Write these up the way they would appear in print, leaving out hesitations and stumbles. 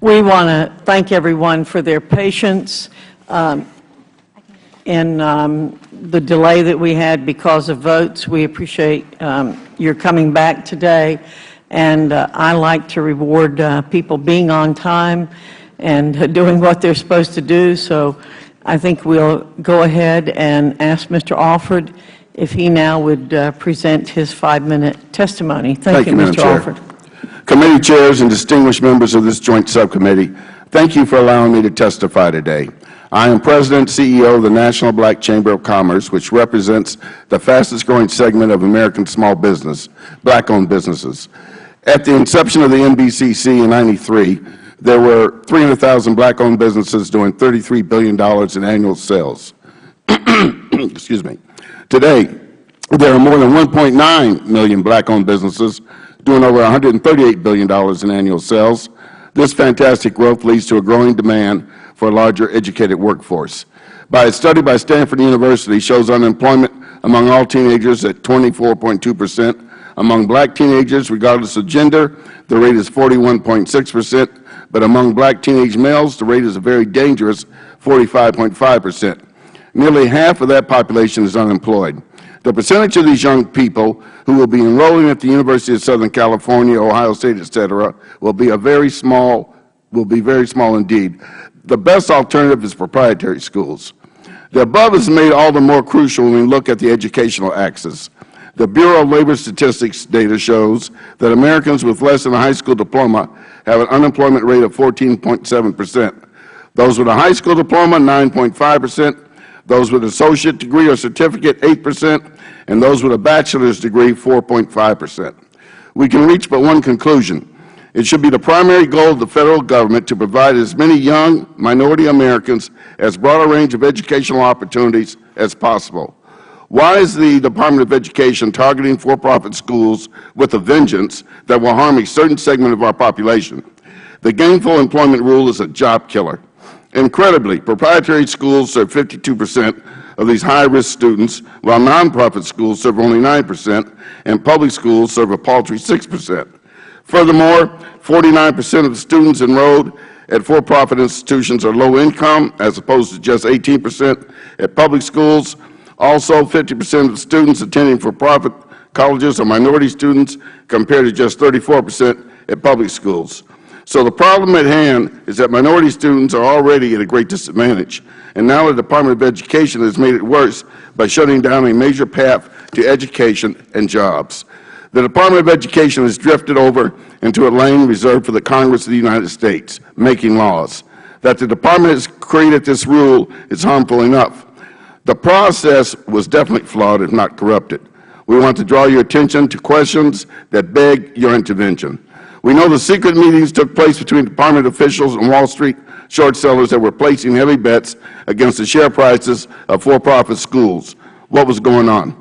We want to thank everyone for their patience in the delay that we had because of votes. We appreciate your coming back today, and I like to reward people being on time and doing what they're supposed to do. So I think we'll go ahead and ask Mr. Alford if he now would present his 5-minute testimony. Thank you, Mr. Alford. Committee chairs and distinguished members of this joint subcommittee, thank you for allowing me to testify today. I am President and CEO of the National Black Chamber of Commerce, which represents the fastest growing segment of American small business, Black-owned businesses. At the inception of the NBCC in '93, there were 300,000 Black-owned businesses doing $33 billion in annual sales. Excuse me. Today, there are more than 1.9 million Black-owned businesses doing over $138 billion in annual sales. This fantastic growth leads to a growing demand for a larger educated workforce. By a study by Stanford University shows unemployment among all teenagers at 24.2%. Among Black teenagers, regardless of gender, the rate is 41.6%, but among Black teenage males, the rate is a very dangerous 45.5%. Nearly half of that population is unemployed. The percentage of these young people who will be enrolling at the University of Southern California, Ohio State, etc., will be very small indeed. The best alternative is proprietary schools. The above is made all the more crucial when we look at the educational axis. The Bureau of Labor Statistics data shows that Americans with less than a high school diploma have an unemployment rate of 14.7%. Those with a high school diploma, 9.5%. Those with an associate degree or certificate, 8%, and those with a bachelor's degree, 4.5%. We can reach but one conclusion. It should be the primary goal of the Federal Government to provide as many young minority Americans as broad a range of educational opportunities as possible. Why is the Department of Education targeting for-profit schools with a vengeance that will harm a certain segment of our population? The gainful employment rule is a job killer. Incredibly, proprietary schools serve 52% of these high-risk students, while nonprofit schools serve only 9%, and public schools serve a paltry 6%. Furthermore, 49% of the students enrolled at for-profit institutions are low income, as opposed to just 18% at public schools. Also, 50% of the students attending for-profit colleges are minority students, compared to just 34% at public schools. So the problem at hand is that minority students are already at a great disadvantage, and now the Department of Education has made it worse by shutting down a major path to education and jobs. The Department of Education has drifted over into a lane reserved for the Congress of the United States, making laws. That the Department has created this rule is harmful enough. The process was definitely flawed, if not corrupted. We want to draw your attention to questions that beg your intervention. We know the secret meetings took place between Department officials and Wall Street short sellers that were placing heavy bets against the share prices of for-profit schools. What was going on?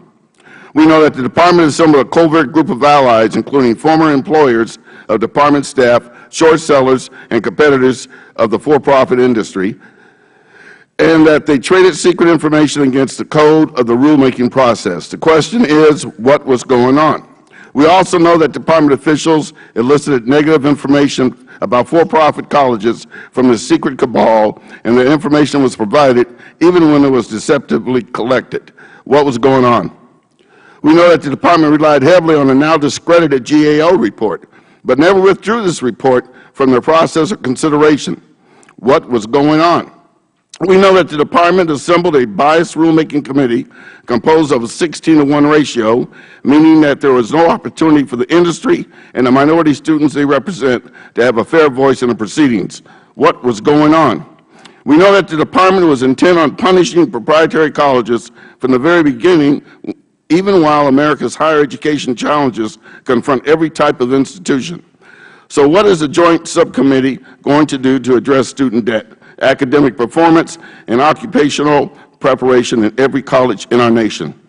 We know that the Department assembled a covert group of allies, including former employers of Department staff, short sellers, and competitors of the for-profit industry, and that they traded secret information against the code of the rulemaking process. The question is, what was going on? We also know that Department officials elicited negative information about for-profit colleges from the secret cabal, and the information was provided even when it was deceptively collected. What was going on? We know that the Department relied heavily on the now discredited GAO report, but never withdrew this report from their process of consideration. What was going on? We know that the Department assembled a biased rulemaking committee composed of a 16-to-1 ratio, meaning that there was no opportunity for the industry and the minority students they represent to have a fair voice in the proceedings. What was going on? We know that the Department was intent on punishing proprietary colleges from the very beginning, even while America's higher education challenges confront every type of institution. So what is the Joint Subcommittee going to do to address student debt, academic performance, and occupational preparation in every college in our nation?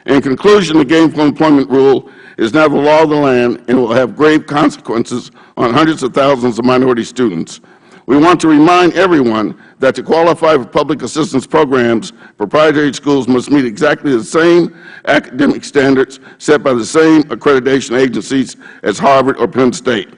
In conclusion, the gainful employment rule is now the law of the land and will have grave consequences on hundreds of thousands of minority students. We want to remind everyone that to qualify for public assistance programs, proprietary schools must meet exactly the same academic standards set by the same accreditation agencies as Harvard or Penn State.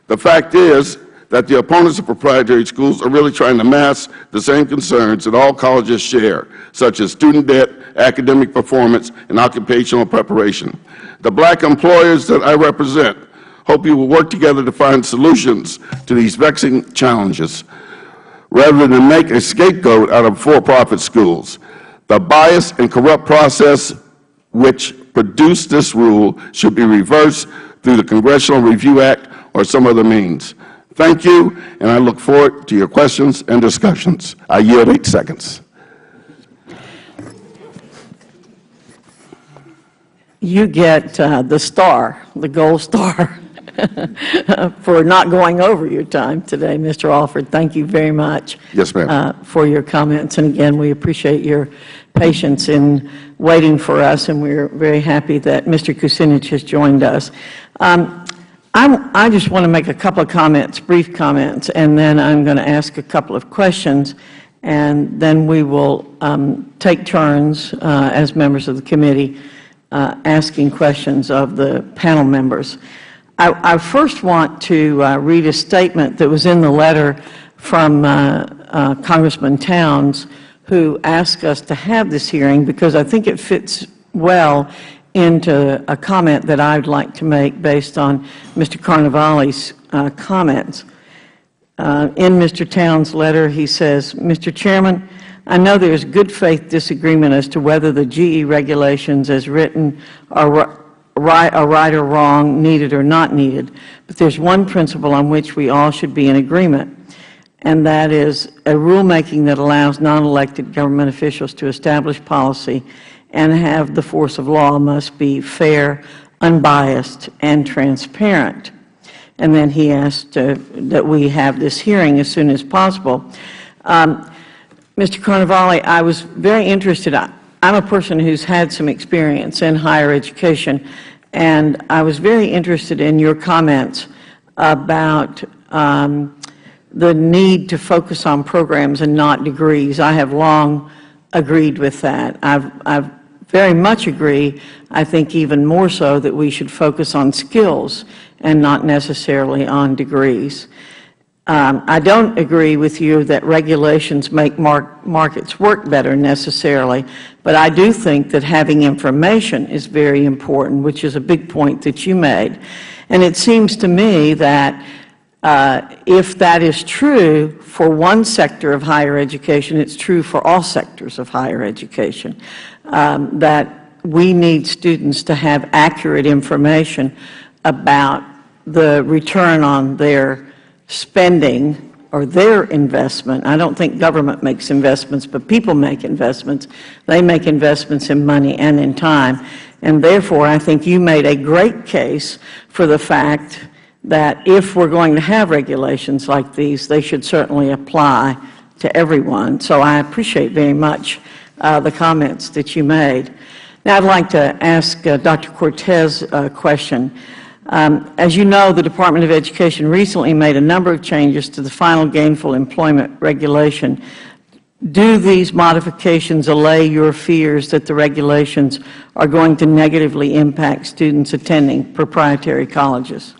The fact is that the opponents of proprietary schools are really trying to mask the same concerns that all colleges share, such as student debt, academic performance, and occupational preparation. The Black employers that I represent hope you will work together to find solutions to these vexing challenges, rather than make a scapegoat out of for-profit schools. The biased and corrupt process which produced this rule should be reversed through the Congressional Review Act or some other means. Thank you, and I look forward to your questions and discussions. I yield 8 seconds. You get the star, the gold star, for not going over your time today, Mr. Alford. Thank you very much. Yes, ma'am. For your comments. And again, we appreciate your patience in waiting for us, and we're very happy that Mr. Kucinich has joined us. I just want to make a couple of comments, brief comments, and then I'm going to ask a couple of questions, and then we will take turns as members of the committee asking questions of the panel members. I first want to read a statement that was in the letter from Congressman Towns, who asked us to have this hearing because I think it fits well into a comment that I would like to make based on Mr. Carnevale's comments. In Mr. Towns' letter, he says, Mr. Chairman, I know there is good faith disagreement as to whether the GE regulations as written are right or wrong, needed or not needed, but there's one principle on which we all should be in agreement, and that is a rulemaking that allows non-elected government officials to establish policy and have the force of law must be fair, unbiased, and transparent. And then he asked that we have this hearing as soon as possible. Mr. Carnevale, I was very interested. I'm a person who's had some experience in higher education, and I was very interested in your comments about the need to focus on programs and not degrees. I have long agreed with that. I very much agree, I think even more so, that we should focus on skills and not necessarily on degrees. I don't agree with you that regulations make markets work better necessarily, but I do think that having information is very important, which is a big point that you made. And it seems to me that if that is true for one sector of higher education, it's true for all sectors of higher education, that we need students to have accurate information about the return on their spending or their investment. I don't think government makes investments, but people make investments. They make investments in money and in time. And therefore, I think you made a great case for the fact that if we're going to have regulations like these, they should certainly apply to everyone. So I appreciate very much the comments that you made. Now I'd like to ask Dr. Cortez a question. As you know, the Department of Education recently made a number of changes to the final gainful employment regulation. Do these modifications allay your fears that the regulations are going to negatively impact students attending proprietary colleges?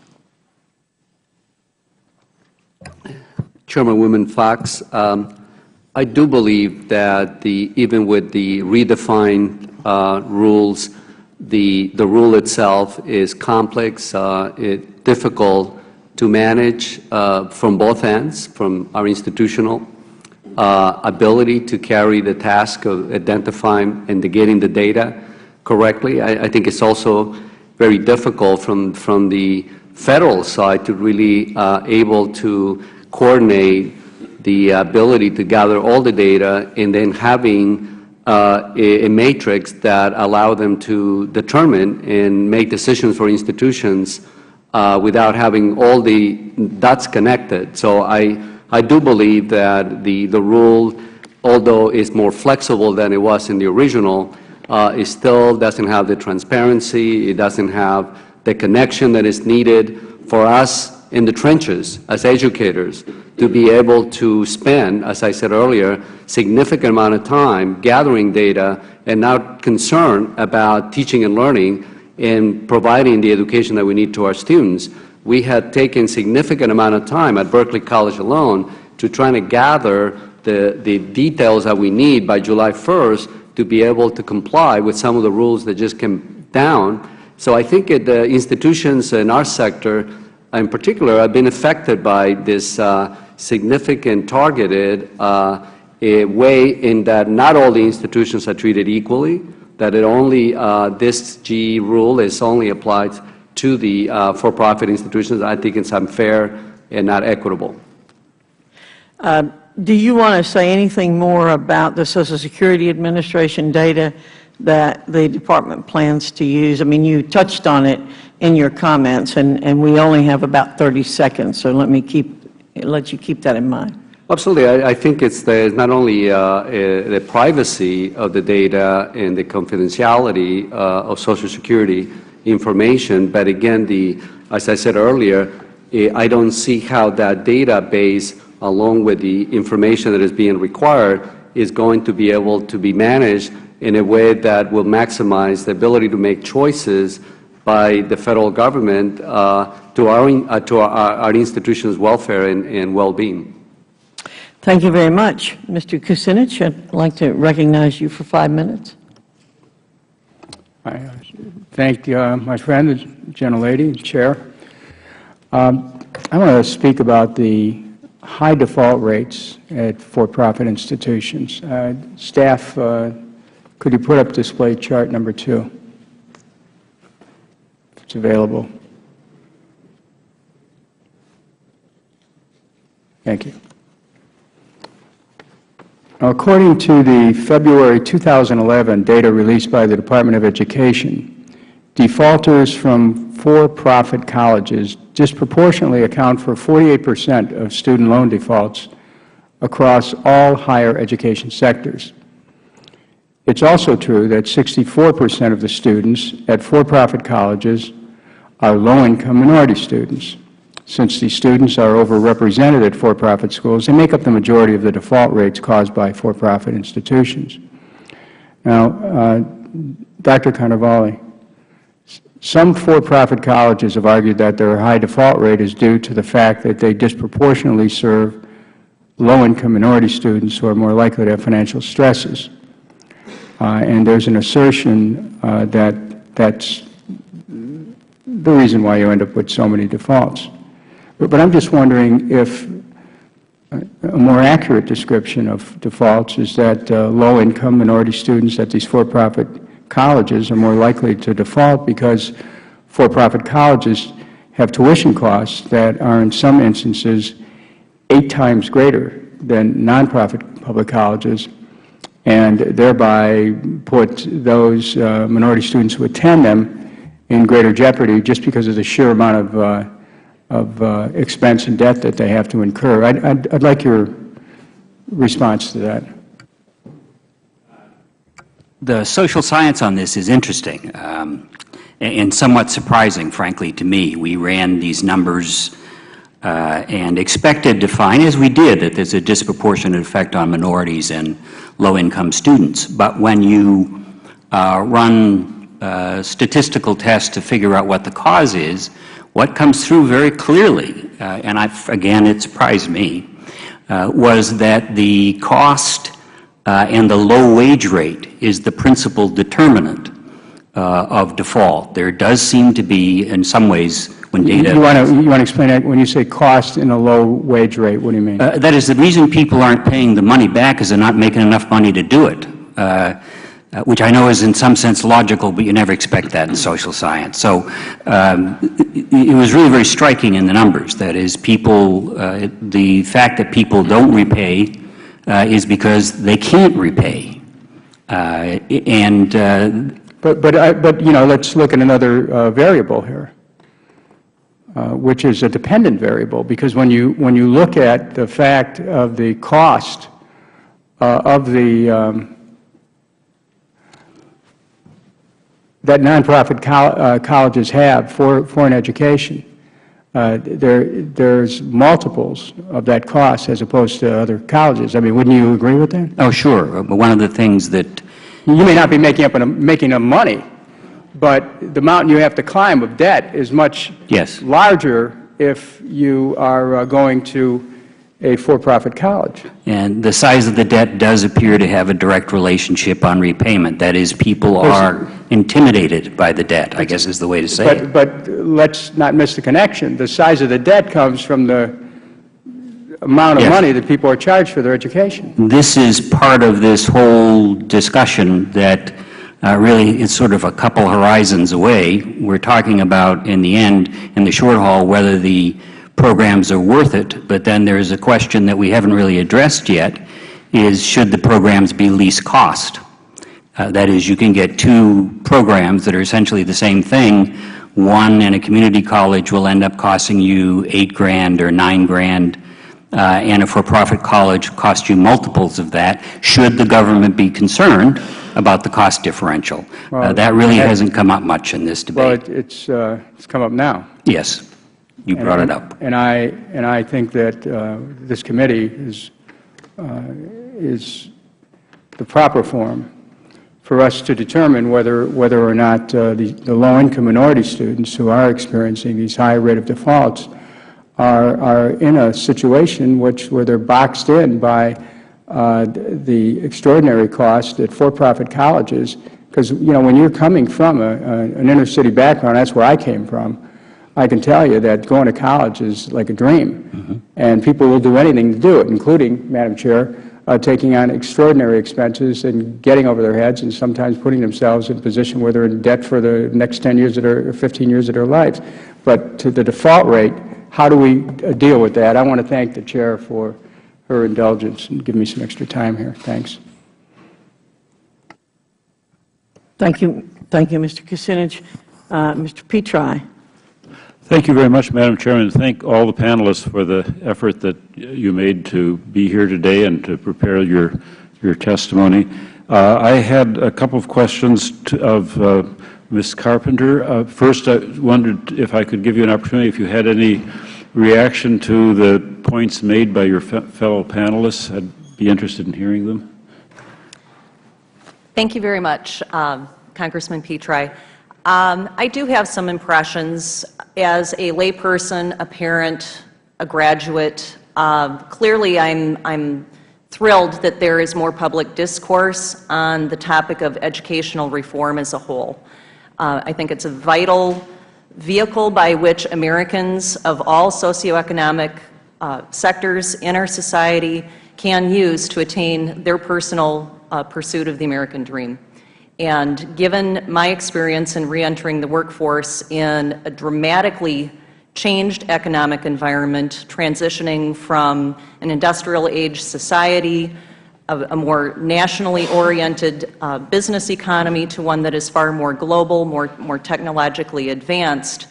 Chairwoman Fox, I do believe that even with the redefined rules, the rule itself is complex, difficult to manage from both ends, from our institutional ability to carry the task of identifying and getting the data correctly. I think it's also very difficult from the Federal side to really able to coordinate the ability to gather all the data and then having a matrix that allow them to determine and make decisions for institutions without having all the dots connected. So I do believe that the rule, although it's more flexible than it was in the original, it still doesn't have the transparency, it doesn't have the connection that is needed for us in the trenches as educators to be able to spend, as I said earlier, significant amount of time gathering data and not concerned about teaching and learning and providing the education that we need to our students we had taken significant amount of time at Berkeley College alone to try to gather the details that we need by July 1st to be able to comply with some of the rules that just came down. So I think the institutions in our sector in particular have been affected by this significant targeted way in that not all the institutions are treated equally, that it only, this GE rule is only applied to the for-profit institutions. I think it's unfair and not equitable. Do you want to say anything more about the Social Security Administration data that the Department plans to use? I mean, you touched on it in your comments, and we only have about 30 seconds, so let you keep that in mind. Absolutely. I think it's not only the privacy of the data and the confidentiality of Social Security information, but again, as I said earlier, I don't see how that database, along with the information that is being required, is going to be able to be managed in a way that will maximize the ability to make choices by the Federal Government to our institutions' welfare and well-being. Thank you very much. Mr. Kucinich, I'd like to recognize you for 5 minutes. I thank my friend, the gentlelady, Chair. I want to speak about the high default rates at for-profit institutions. Staff, could you put up display chart number 2, if it's available? Thank you. According to the February 2011 data released by the Department of Education, defaulters from for-profit colleges disproportionately account for 48% of student loan defaults across all higher education sectors. It's also true that 64% of the students at for-profit colleges are low-income minority students. Since these students are overrepresented at for-profit schools, they make up the majority of the default rates caused by for-profit institutions. Now, Dr. Carnevale, some for-profit colleges have argued that their high default rate is due to the fact that they disproportionately serve low-income minority students who are more likely to have financial stresses. And there's an assertion that that's the reason why you end up with so many defaults. But I'm just wondering if a more accurate description of defaults is that low-income minority students at these for-profit colleges are more likely to default because for-profit colleges have tuition costs that are in some instances 8 times greater than nonprofit public colleges, and thereby put those minority students who attend them in greater jeopardy just because of the sheer amount of expense and debt that they have to incur. I'd like your response to that. The social science on this is interesting and somewhat surprising, frankly, to me. We ran these numbers and expected to find, as we did, that there's a disproportionate effect on minorities and low-income students. But when you run statistical tests to figure out what the cause is, what comes through very clearly, and again, it surprised me, was that the cost and the low wage rate is the principal determinant of default. There does seem to be, in some ways, when data— You want to explain that? When you say cost and a low wage rate, what do you mean? That is, the reason people aren't paying the money back is they're not making enough money to do it, which I know is in some sense logical, but you never expect that in social science. So it was really very striking in the numbers. That is, people, the fact that people don't repay is because they can't repay. But you know, let's look at another variable here, which is a dependent variable, because when you look at the fact of the cost of the that nonprofit colleges have for an education, there's multiples of that cost as opposed to other colleges. I mean, wouldn't you agree with that? Oh, sure. But one of the things that— You may not be making enough money, but the mountain you have to climb of debt is much larger if you are going to a for-profit college. And the size of the debt does appear to have a direct relationship on repayment. That is, people are intimidated by the debt, I guess is the way to say it. But let's not miss the connection. The size of the debt comes from the amount of money that people are charged for their education. This is part of this whole discussion that really is sort of a couple horizons away. We're talking about, in the end, in the short haul, whether the programs are worth it, but then there is a question that we haven't really addressed yet, is should the programs be least cost? That is, you can get two programs that are essentially the same thing. One in a community college will end up costing you $8,000 or $9,000, and a for-profit college cost you multiples of that. Should the government be concerned about the cost differential? That really hasn't come up much in this debate. Well, it's come up now. Yes. You brought it up. And I think that this committee is the proper forum for us to determine whether or not the low-income minority students who are experiencing these high rate of defaults are in a situation where they're boxed in by the extraordinary cost at for-profit colleges. Because, you know, when you're coming from an inner-city background, that's where I came from, I can tell you that going to college is like a dream, and people will do anything to do it, including, Madam Chair, taking on extraordinary expenses and getting over their heads and sometimes putting themselves in a position where they're in debt for the next 10 years or 15 years of their lives. But to the default rate, how do we deal with that? I want to thank the Chair for her indulgence and giving me some extra time here. Thanks. Thank you, Mr. Kucinich. Mr. Petri. Thank you very much, Madam Chairman, and thank all the panelists for the effort that you made to be here today and to prepare your testimony. I had a couple of questions of Ms. Carpenter. First, I wondered if I could give you an opportunity, if you had any reaction to the points made by your fellow panelists. I'd be interested in hearing them. Thank you very much, Congressman Petri. I do have some impressions as a layperson, a parent, a graduate. Clearly, I'm thrilled that there is more public discourse on the topic of educational reform as a whole. I think it's a vital vehicle by which Americans of all socioeconomic sectors in our society can use to attain their personal pursuit of the American dream. And given my experience in reentering the workforce in a dramatically changed economic environment, transitioning from an industrial age society, a more nationally oriented business economy to one that is far more global, more technologically advanced,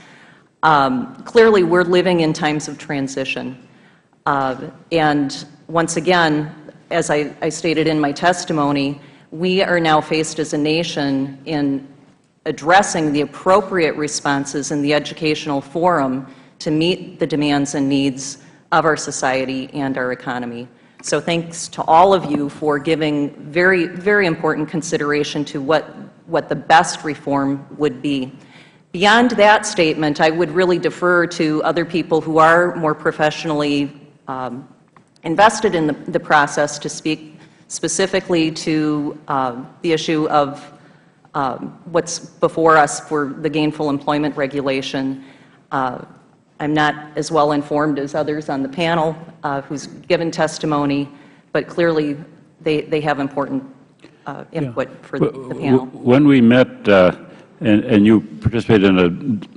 clearly we're living in times of transition. And once again, as I stated in my testimony, we are now faced as a nation in addressing the appropriate responses in the educational forum to meet the demands and needs of our society and our economy. So thanks to all of you for giving very, very important consideration to what the best reform would be. Beyond that statement, I would really defer to other people who are more professionally invested in the process to speak specifically to the issue of what's before us for the gainful employment regulation. I'm not as well informed as others on the panel who's given testimony, but clearly they have important input for the panel. When we met, and you participated in a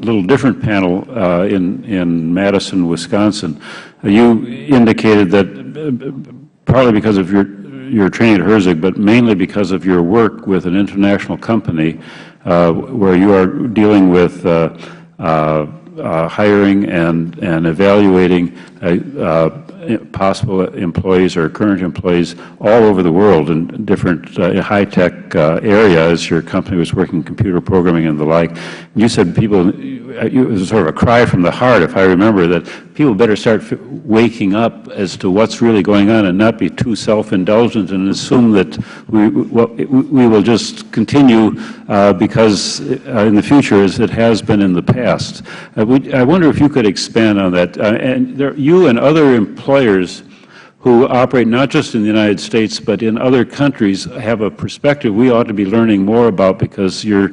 little different panel in Madison, Wisconsin, you indicated that partly because of your training at Herzog, but mainly because of your work with an international company where you are dealing with hiring and evaluating possible employees or current employees all over the world in different high-tech areas. Your company was working in computer programming and the like. You said people it was sort of a cry from the heart, if I remember, that people better start waking up as to what's really going on and not be too self-indulgent and assume that we will just continue because in the future as it has been in the past. I wonder if you could expand on that. And you and other employers who operate not just in the United States but in other countries have a perspective we ought to be learning more about, because you're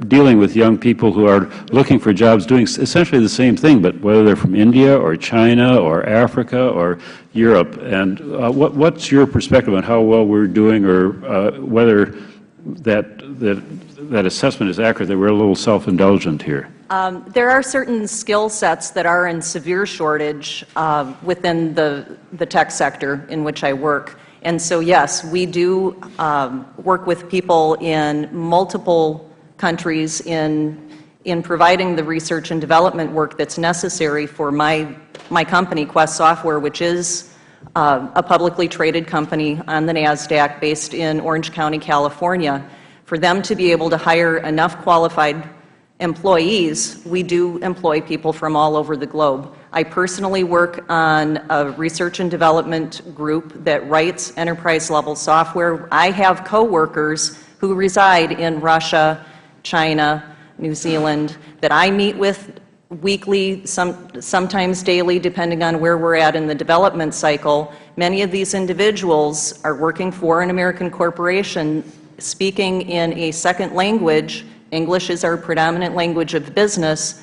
dealing with young people who are looking for jobs doing essentially the same thing, but whether they're from India or China or Africa or Europe. And what's your perspective on how well we're doing, or whether that assessment is accurate, that we're a little self-indulgent here? There are certain skill sets that are in severe shortage within the tech sector in which I work. And so, yes, we do work with people in multiple countries in providing the research and development work that's necessary for my company, Quest Software, which is a publicly traded company on the NASDAQ based in Orange County, California. For them to be able to hire enough qualified employees, we do employ people from all over the globe. I personally work on a research and development group that writes enterprise-level software. I have coworkers who reside in Russia, China, New Zealand, that I meet with weekly, sometimes daily, depending on where we're at in the development cycle. Many of these individuals are working for an American corporation, speaking in a second language. English is our predominant language of business,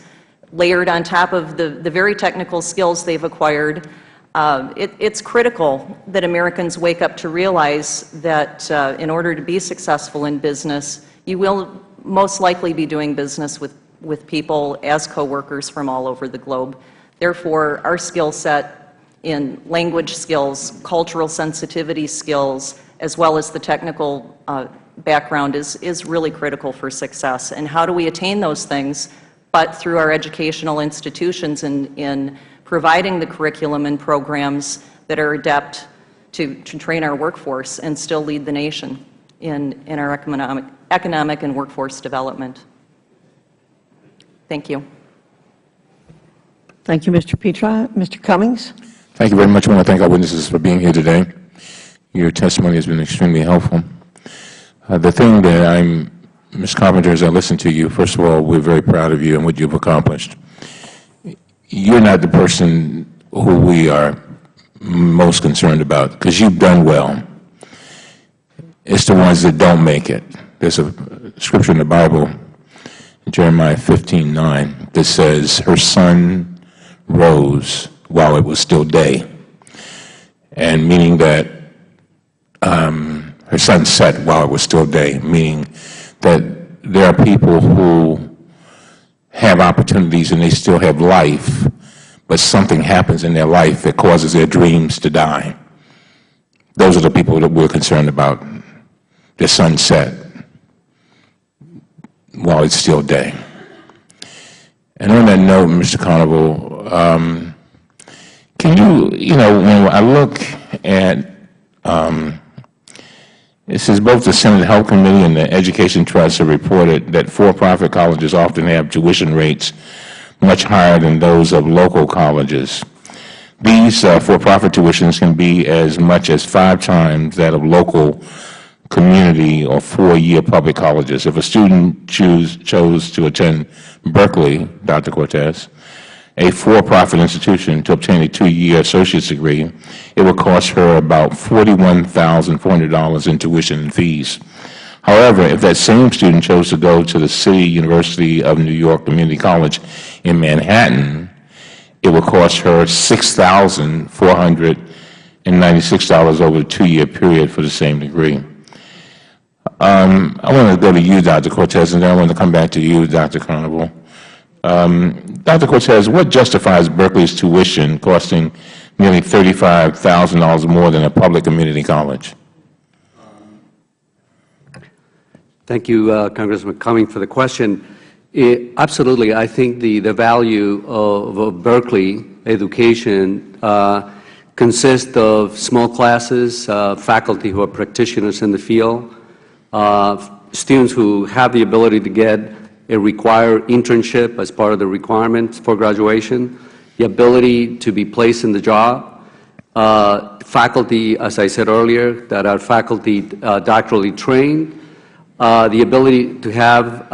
layered on top of the very technical skills they've acquired. It's critical that Americans wake up to realize that in order to be successful in business, you will most likely be doing business with people as coworkers from all over the globe. Therefore, our skill set in language skills, cultural sensitivity skills, as well as the technical background is really critical for success. And how do we attain those things? But through our educational institutions in providing the curriculum and programs that are adept to train our workforce and still lead the nation in our economic and workforce development. Thank you. Thank you, Mr. Petri. Mr. Cummings? Thank you very much. I want to thank our witnesses for being here today. Your testimony has been extremely helpful. The thing that Ms. Carpenter, as I listen to you, first of all, we're very proud of you and what you've accomplished. You're not the person who we are most concerned about, because you've done well. It's the ones that don't make it. There's a scripture in the Bible, Jeremiah 15:9, that says, her sun rose while it was still day, and meaning that her sun set while it was still day, meaning that there are people who have opportunities and they still have life, but something happens in their life that causes their dreams to die. Those are the people that we're concerned about. The sun set while it's still day. And on that note, Mr. Carnival, can you know, when I look at, it says both the Senate Health Committee and the Education Trust have reported that for-profit colleges often have tuition rates much higher than those of local colleges. These for-profit tuitions can be as much as 5 times that of local community or 4-year public colleges. If a student chose to attend Berkeley, Dr. Cortez, a for-profit institution, to obtain a 2-year associate's degree, it would cost her about $41,400 in tuition and fees. However, if that same student chose to go to the City University of New York Community College in Manhattan, it would cost her $6,496 over the 2-year period for the same degree. I want to go to you, Dr. Cortez, and then I want to come back to you, Dr. Carnival. Dr. Cortez, what justifies Berkeley's tuition costing nearly $35,000 more than a public community college? Thank you, Congressman Cummings, for the question. Absolutely. I think the value of Berkeley education consists of small classes, faculty who are practitioners in the field, students who have the ability to get a required internship as part of the requirements for graduation, the ability to be placed in the job, faculty, as I said earlier, that are faculty doctorally trained, the ability to have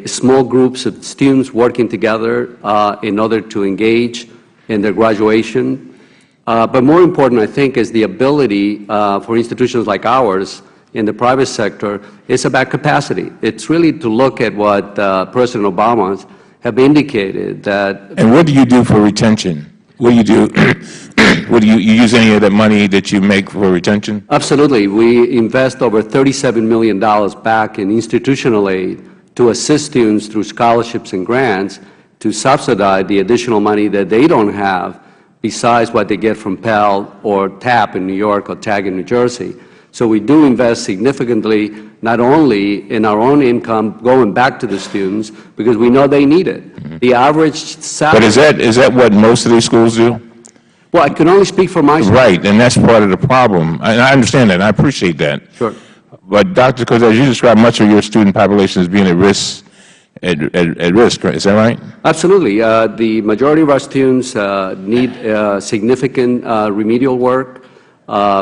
small groups of students working together in order to engage in their graduation. But more important, I think, is the ability for institutions like ours in the private sector. It's about capacity. It's really to look at what President Obama have indicated that. And what do you do for retention? What do you do? You use any of the money that you make for retention? Absolutely. We invest over $37 million back in institutional aid to assist students through scholarships and grants to subsidize the additional money that they don't have besides what they get from Pell or TAP in New York or TAG in New Jersey. So we do invest significantly not only in our own income going back to the students, because we know they need it. Mm-hmm. The average salary. But is that what most of these schools do? Well, I can only speak for my school. Right, and that's part of the problem. And I understand that, and I appreciate that. Sure. But Dr. Coz, as you described, much of your student population is being at risk, is that right? Absolutely. The majority of our students need significant remedial work.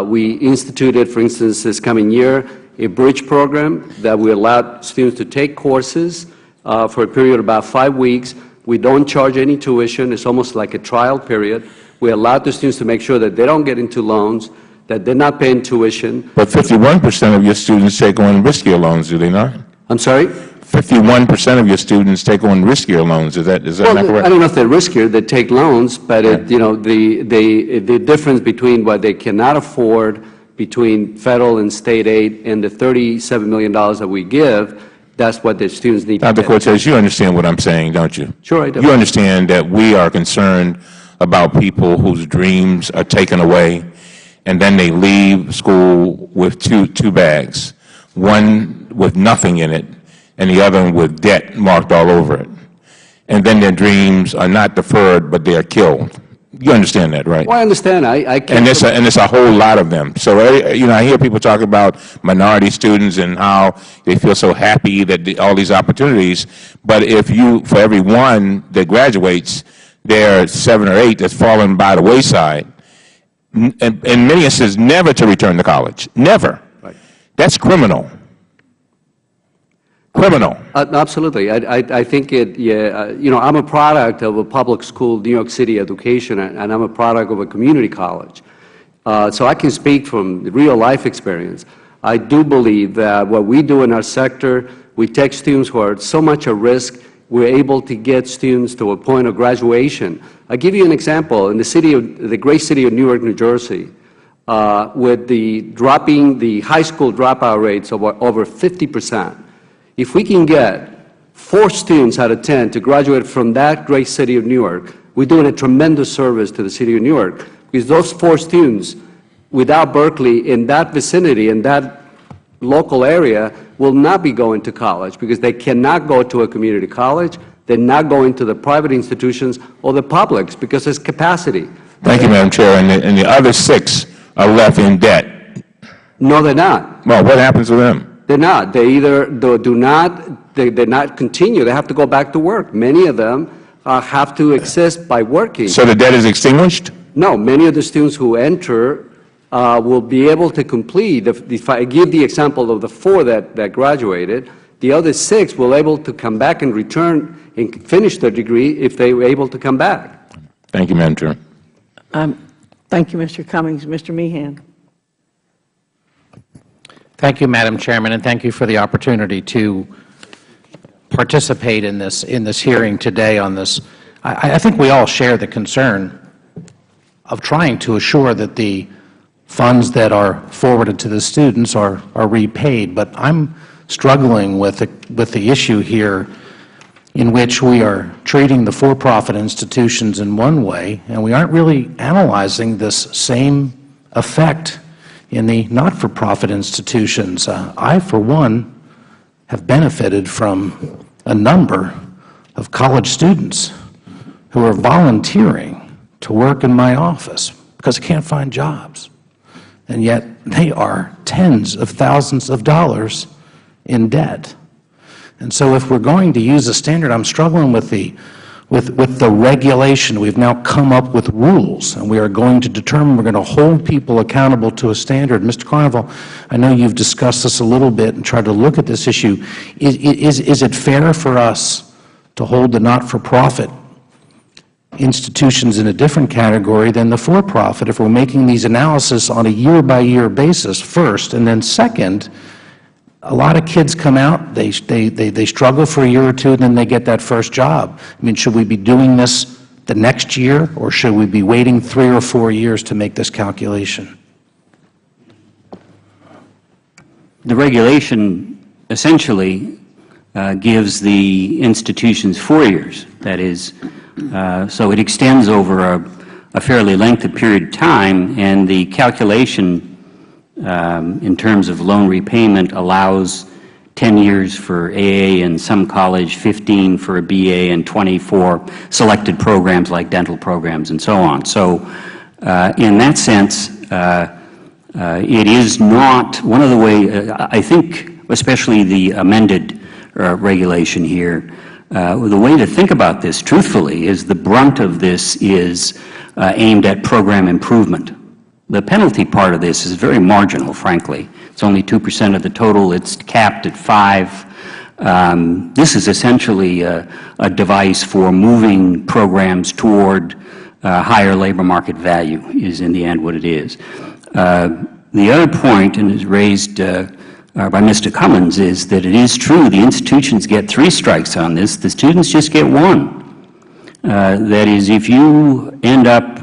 We instituted, for instance, this coming year, a bridge program that we allow students to take courses for a period of about 5 weeks. We don't charge any tuition. It's almost like a trial period. We allow the students to make sure that they don't get into loans, that they're not paying tuition. But 51% of your students take on riskier loans, do they not? I'm sorry? 51% of your students take on riskier loans. Is that not correct? I don't know if they're riskier. They take loans, but the difference between what they cannot afford between federal and state aid and the $37 million that we give, that's what the students need to get. Dr. Cortez, you understand what I'm saying, don't you? Sure, I do. You understand that we are concerned about people whose dreams are taken away, and then they leave school with two bags, one with nothing in it, and the other one with debt marked all over it. And then their dreams are not deferred, but they are killed. You understand that, right? Well, I understand. I can't. And it's a whole lot of them. So, I hear people talk about minority students and how they feel so happy that all these opportunities. But for every one that graduates, there are 7 or 8 that's fallen by the wayside. And in many instances, never to return to college. Never. Right. That's criminal. Criminal. Absolutely. I think I'm a product of a public school, New York City education, and I'm a product of a community college. So I can speak from real life experience. I do believe that what we do in our sector, we take students who are so much at risk, we're able to get students to a point of graduation. I'll give you an example. In the great city of Newark, New Jersey, with dropping the high school dropout rates of over 50%, if we can get 4 students out of 10 to graduate from that great city of Newark, we're doing a tremendous service to the city of Newark, because those 4 students, without Berkeley, in that vicinity, in that local area, will not be going to college, because they cannot go to a community college. They're not going to the private institutions or the publics, because there's capacity. Thank you, Madam Chair. And the other 6 are left in debt. No, they're not. Well, what happens to them? They're not. They either do not, they not continue. They have to go back to work. Many of them have to exist by working. So the debt is extinguished? No. Many of the students who enter will be able to complete. If I give the example of the 4 that graduated, the other 6 will be able to come back and return and finish their degree if they were able to come back. Thank you, Madam Chair. Thank you, Mr. Cummings. Mr. Meehan. Thank you, Madam Chairman, and thank you for the opportunity to participate in this hearing today on this. I think we all share the concern of trying to assure that the funds that are forwarded to the students are repaid, but I'm struggling with the issue here in which we are treating the for-profit institutions in one way, and we aren't really analyzing this same effect in the not-for-profit institutions. I, for one, have benefited from a number of college students who are volunteering to work in my office because they can't find jobs. And yet they are tens of thousands of dollars in debt. And so if we're going to use a standard, I'm struggling with the regulation. We've now come up with rules, and we are going to determine, we're going to hold people accountable to a standard. Mr. Carnival, I know you've discussed this a little bit and tried to look at this issue. Is it fair for us to hold the not-for-profit institutions in a different category than the for-profit if we're making these analysis on a year-by-year basis first? And then second, a lot of kids come out, they struggle for a year or two, and then they get that first job. I mean, should we be doing this the next year, or should we be waiting 3 or 4 years to make this calculation? The regulation essentially gives the institutions 4 years. That is, so it extends over a fairly lengthy period of time, and the calculation in terms of loan repayment allows 10 years for AA in some college, 15 for a BA, and 20 for selected programs like dental programs and so on. So in that sense, it is not one of the ways, I think, especially the amended regulation here, the way to think about this, truthfully, is the brunt of this is aimed at program improvement. The penalty part of this is very marginal, frankly. It's only 2% of the total. It's capped at 5%. This is essentially a device for moving programs toward higher labor market value, is in the end what it is. The other point, and is raised by Mr. Cummins, is that it is true the institutions get 3 strikes on this. The students just get 1. That is, if you end up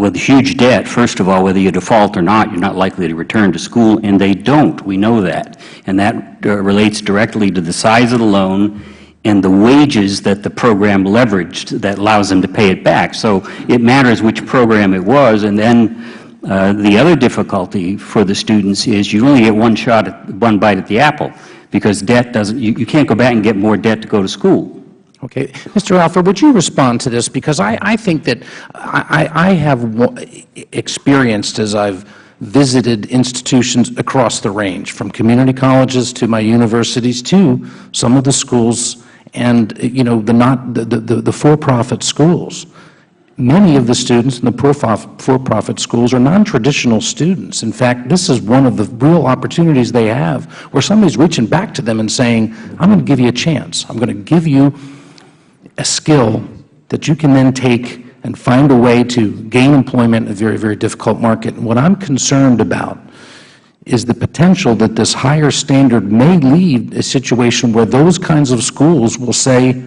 with huge debt, first of all, whether you default or not, you're not likely to return to school, and they don't. We know that. And that relates directly to the size of the loan and the wages that the program leveraged that allows them to pay it back. So it matters which program it was. And then the other difficulty for the students is you only get one bite at the apple, because debt doesn't, you can't go back and get more debt to go to school. Okay. Mr. Alford, would you respond to this? Because I think that I have experienced, as I've visited institutions across the range, from community colleges to my universities to some of the schools and, you know, the for-profit schools. Many of the students in the for-profit schools are non-traditional students. In fact, this is one of the real opportunities they have, where somebody's reaching back to them and saying, I'm going to give you a chance. I'm going to give you a skill that you can then take and find a way to gain employment in a very, very difficult market. And what I'm concerned about is the potential that this higher standard may lead a situation where those kinds of schools will say,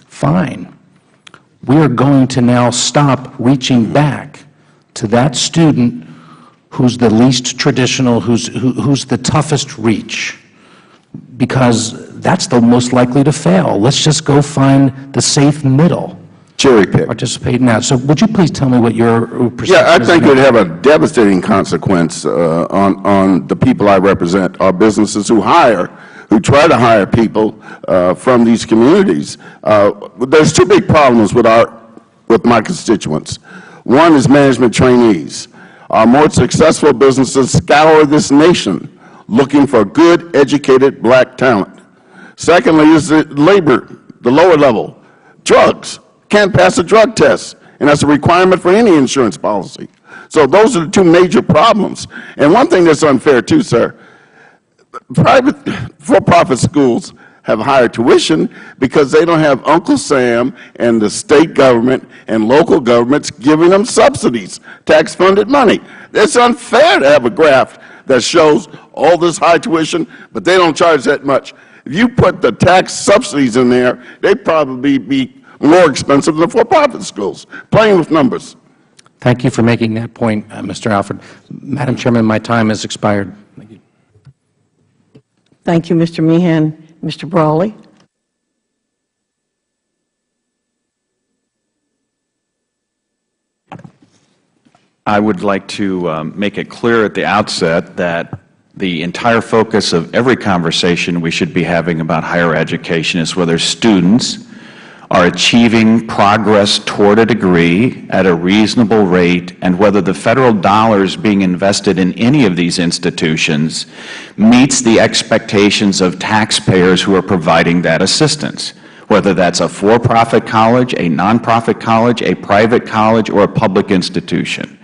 fine, we are going to now stop reaching back to that student who's the least traditional, who's the toughest reach, because that's the most likely to fail. Let's just go find the safe middle. Cherry pick. Participate in that. So would you please tell me what your perception is? Yeah, I think it would have a devastating consequence on the people I represent, our businesses who try to hire people from these communities. There's 2 big problems with my constituents. One is management trainees. Our more successful businesses scour this nation looking for good, educated black talent. Secondly is the labor, the lower level. Drugs. Can't pass a drug test, and that's a requirement for any insurance policy. So those are the 2 major problems. And one thing that's unfair too, sir, private for-profit schools have higher tuition because they don't have Uncle Sam and the state government and local governments giving them subsidies, tax-funded money. It's unfair to have a graph that shows all this high tuition, but they don't charge that much. If you put the tax subsidies in there, they'd probably be more expensive than for-profit schools, playing with numbers. Thank you for making that point, Mr. Alford. Madam Chairman, my time has expired. Thank you. Thank you, Mr. Meehan. Mr. Brawley. I would like to make it clear at the outset that the entire focus of every conversation we should be having about higher education is whether students are achieving progress toward a degree at a reasonable rate, and whether the Federal dollars being invested in any of these institutions meets the expectations of taxpayers who are providing that assistance, whether that's a for-profit college, a nonprofit college, a private college, or a public institution.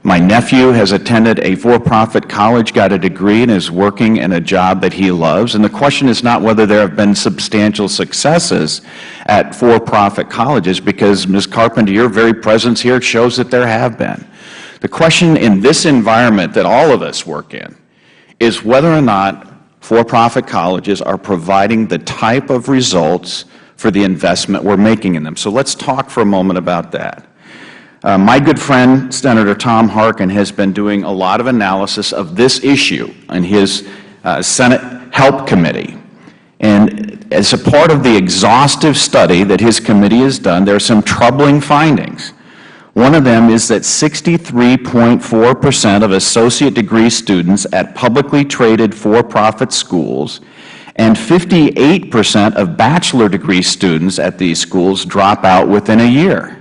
My nephew has attended a for-profit college, got a degree, and is working in a job that he loves. And the question is not whether there have been substantial successes at for-profit colleges, because, Ms. Carpenter, your very presence here shows that there have been. The question in this environment that all of us work in is whether or not for-profit colleges are providing the type of results for the investment we're making in them. So let's talk for a moment about that. My good friend, Senator Tom Harkin, has been doing a lot of analysis of this issue in his Senate Help Committee. And as a part of the exhaustive study that his committee has done, there are some troubling findings. One of them is that 63.4% of associate degree students at publicly traded for-profit schools and 58% of bachelor degree students at these schools drop out within a year.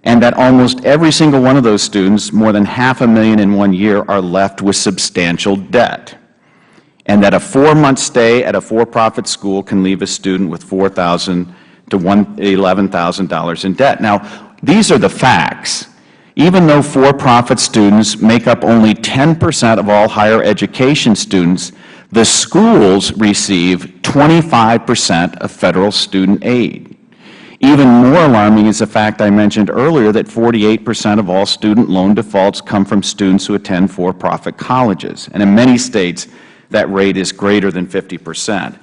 And that almost every single one of those students, more than 500,000 in 1 year, are left with substantial debt. And that a 4-month stay at a for-profit school can leave a student with $4,000 to $11,000 in debt. Now, these are the facts. Even though for-profit students make up only 10% of all higher education students, the schools receive 25% of Federal student aid. Even more alarming is the fact I mentioned earlier that 48% of all student loan defaults come from students who attend for-profit colleges. And in many states, that rate is greater than 50%.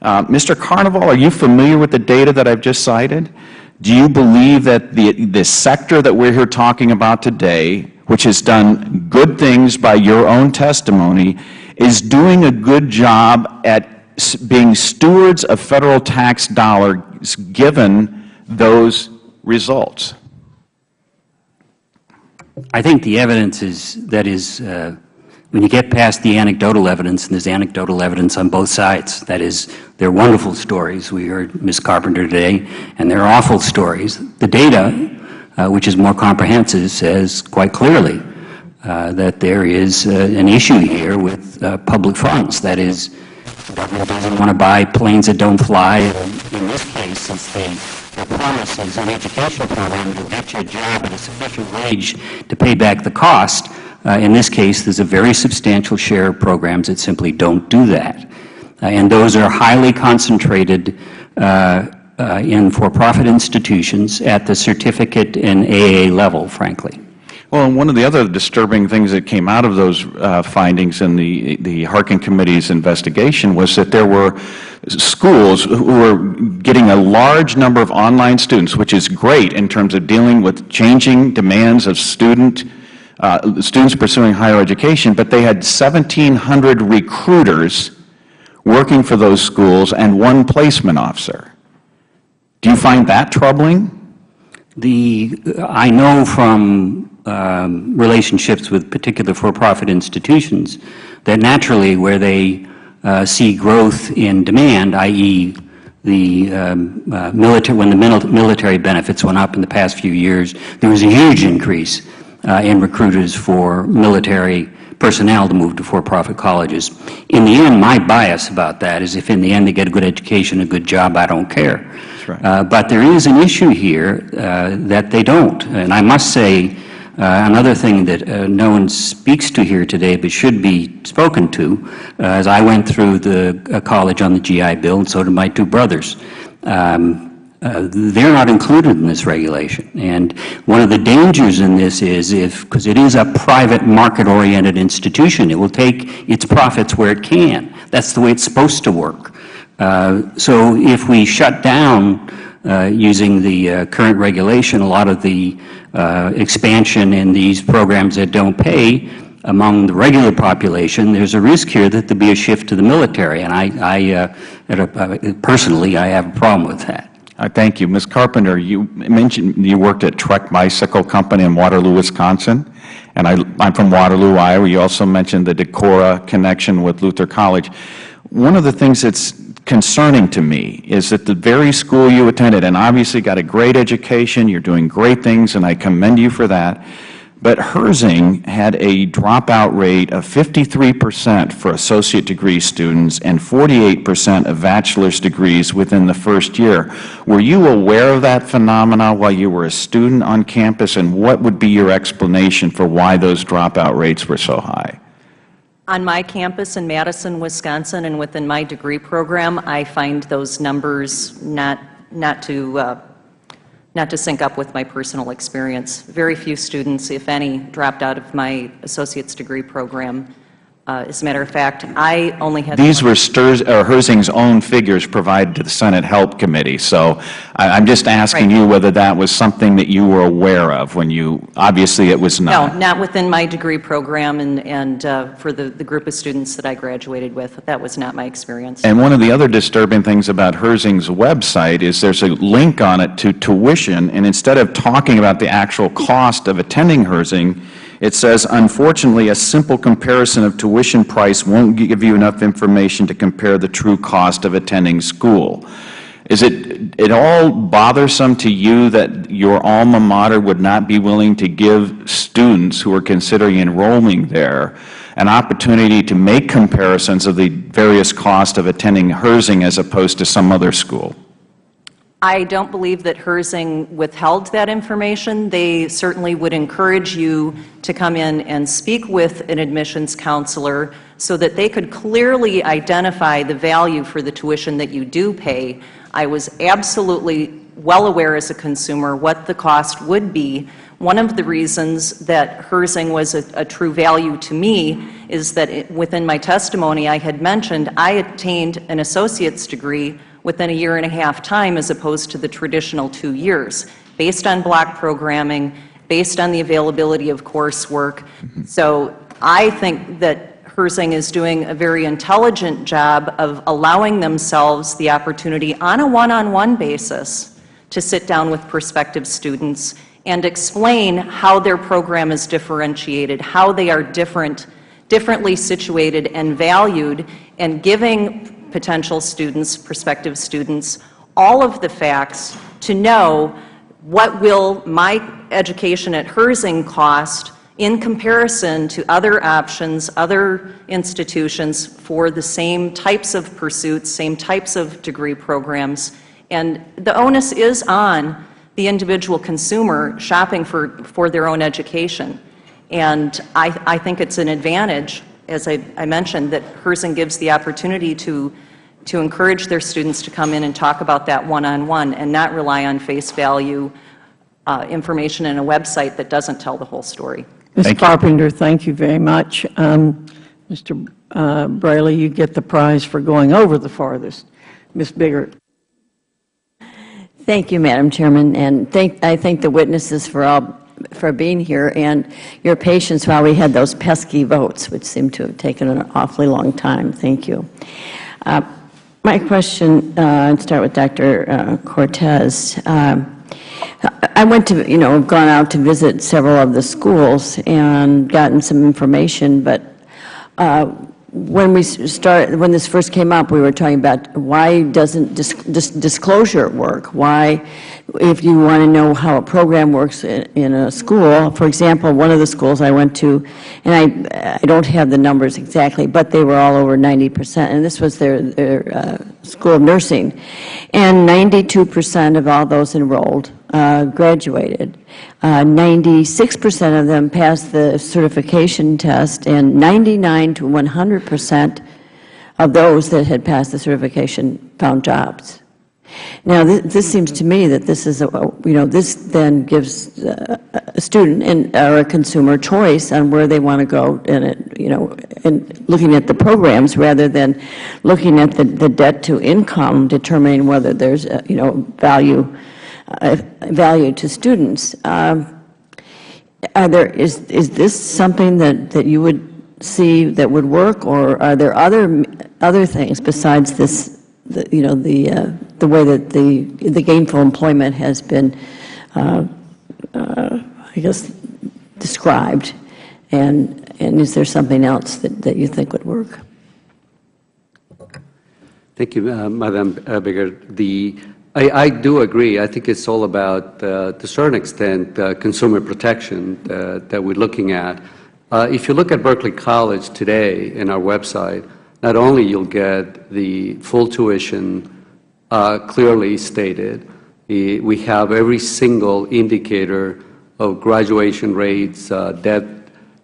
Mr. Carnival, are you familiar with the data that I've just cited? Do you believe that the sector that we're here talking about today, which has done good things by your own testimony, is doing a good job at being stewards of Federal tax dollars given those results? I think the evidence is, when you get past the anecdotal evidence, and there's anecdotal evidence on both sides, that is, they're wonderful stories. We heard Ms. Carpenter today, and they're awful stories. The data, which is more comprehensive, says quite clearly that there is an issue here with public funds. That is, the government doesn't want to buy planes that don't fly. In this case, since the promise is an educational program to get you a job at a sufficient wage to pay back the cost, in this case, there's a very substantial share of programs that simply don't do that. And those are highly concentrated in for-profit institutions at the certificate and AA level, frankly. Well, and one of the other disturbing things that came out of those findings in the Harkin Committee's investigation was that there were schools who were getting a large number of online students, which is great in terms of dealing with changing demands of students pursuing higher education, but they had 1,700 recruiters working for those schools and 1 placement officer. Do you find that troubling? I know from relationships with particular for-profit institutions that naturally where they see growth in demand, i.e., when the military benefits went up in the past few years, there was a huge increase in recruiters for military personnel to move to for-profit colleges. In the end, my bias about that is if in the end they get a good education, a good job, I don't care. That's right. But there is an issue here that they don't. And I must say, another thing that no one speaks to here today but should be spoken to, as I went through the college on the GI Bill, and so did my 2 brothers. They're not included in this regulation. And one of the dangers in this is because it is a private market-oriented institution, it will take its profits where it can. That's the way it's supposed to work. So if we shut down, using the current regulation, a lot of the expansion in these programs that don't pay among the regular population, there's a risk here that there'll be a shift to the military. And personally, I have a problem with that. Thank you. Ms. Carpenter, you mentioned you worked at Trek Bicycle Company in Waterloo, Wisconsin, and I'm from Waterloo, Iowa. You also mentioned the Decorah connection with Luther College. One of the things that's concerning to me is that the very school you attended, and obviously got a great education, you're doing great things, and I commend you for that, but Herzing had a dropout rate of 53% for associate degree students and 48% of bachelor's degrees within the first year. Were you aware of that phenomena while you were a student on campus, and what would be your explanation for why those dropout rates were so high? On my campus in Madison, Wisconsin, and within my degree program, I find those numbers not to sync up with my personal experience. Very few students, if any, dropped out of my associate's degree program. As a matter of fact, I only had... These were Herzing's own figures provided to the Senate Help Committee, so I'm just asking you whether that was something that you were aware of when you, obviously it was not. No, not within my degree program and for the group of students that I graduated with. That was not my experience. And one of the other disturbing things about Herzing's website is there's a link on it to tuition, and instead of talking about the actual cost of attending Herzing, it says, unfortunately, a simple comparison of tuition price won't give you enough information to compare the true cost of attending school. Is it at all bothersome to you that your alma mater would not be willing to give students who are considering enrolling there an opportunity to make comparisons of the various costs of attending Herzing as opposed to some other school? I don't believe that Herzing withheld that information. They certainly would encourage you to come in and speak with an admissions counselor so that they could clearly identify the value for the tuition that you do pay. I was absolutely well aware as a consumer what the cost would be. One of the reasons that Herzing was a true value to me is that within my testimony I had mentioned I attained an associate's degree within a year and a half time as opposed to the traditional 2 years, based on block programming, based on the availability of coursework. So I think that Herzing is doing a very intelligent job of allowing themselves the opportunity on a one-on-one basis to sit down with prospective students and explain how their program is differentiated, how they are differently situated and valued, and giving potential students, prospective students, all of the facts to know what will my education at Herzing cost in comparison to other options, other institutions for the same types of pursuits, same types of degree programs. And the onus is on the individual consumer shopping for their own education. And I think it's an advantage, as I mentioned, that Herzing gives the opportunity to encourage their students to come in and talk about that one-on-one and not rely on face value information in a website that doesn't tell the whole story. Ms. Carpenter, thank you very much. Mr. Braley, you get the prize for going over the farthest. Ms. Biggert. Thank you, Madam Chairman, and I thank the witnesses for being here and your patience while we had those pesky votes, which seemed to have taken an awfully long time. Thank you. My question, I'll start with Dr. Cortez. I went to, gone out to visit several of the schools and gotten some information, but when this first came up, we were talking about why doesn't disclosure work? Why, if you want to know how a program works in a school, for example, one of the schools I went to, and I don't have the numbers exactly, but they were all over 90%, and this was their School of Nursing, and 92% of all those enrolled graduated. 96% of them passed the certification test, and 99 to 100% of those that had passed the certification found jobs. Now, this seems to me that this is this then gives a student or a consumer choice on where they want to go, and looking at the programs rather than looking at the debt to income, determining whether there's value to students. Is this something that you would see that would work, or are there other things besides this? The way that the gainful employment has been, I guess, described, and is there something else that you think would work? Thank you, Madam Bigger. I do agree. I think it's all about, to a certain extent, consumer protection that we're looking at. If you look at Berkeley College today in our website, not only you'll get the full tuition clearly stated, we have every single indicator of graduation rates, debt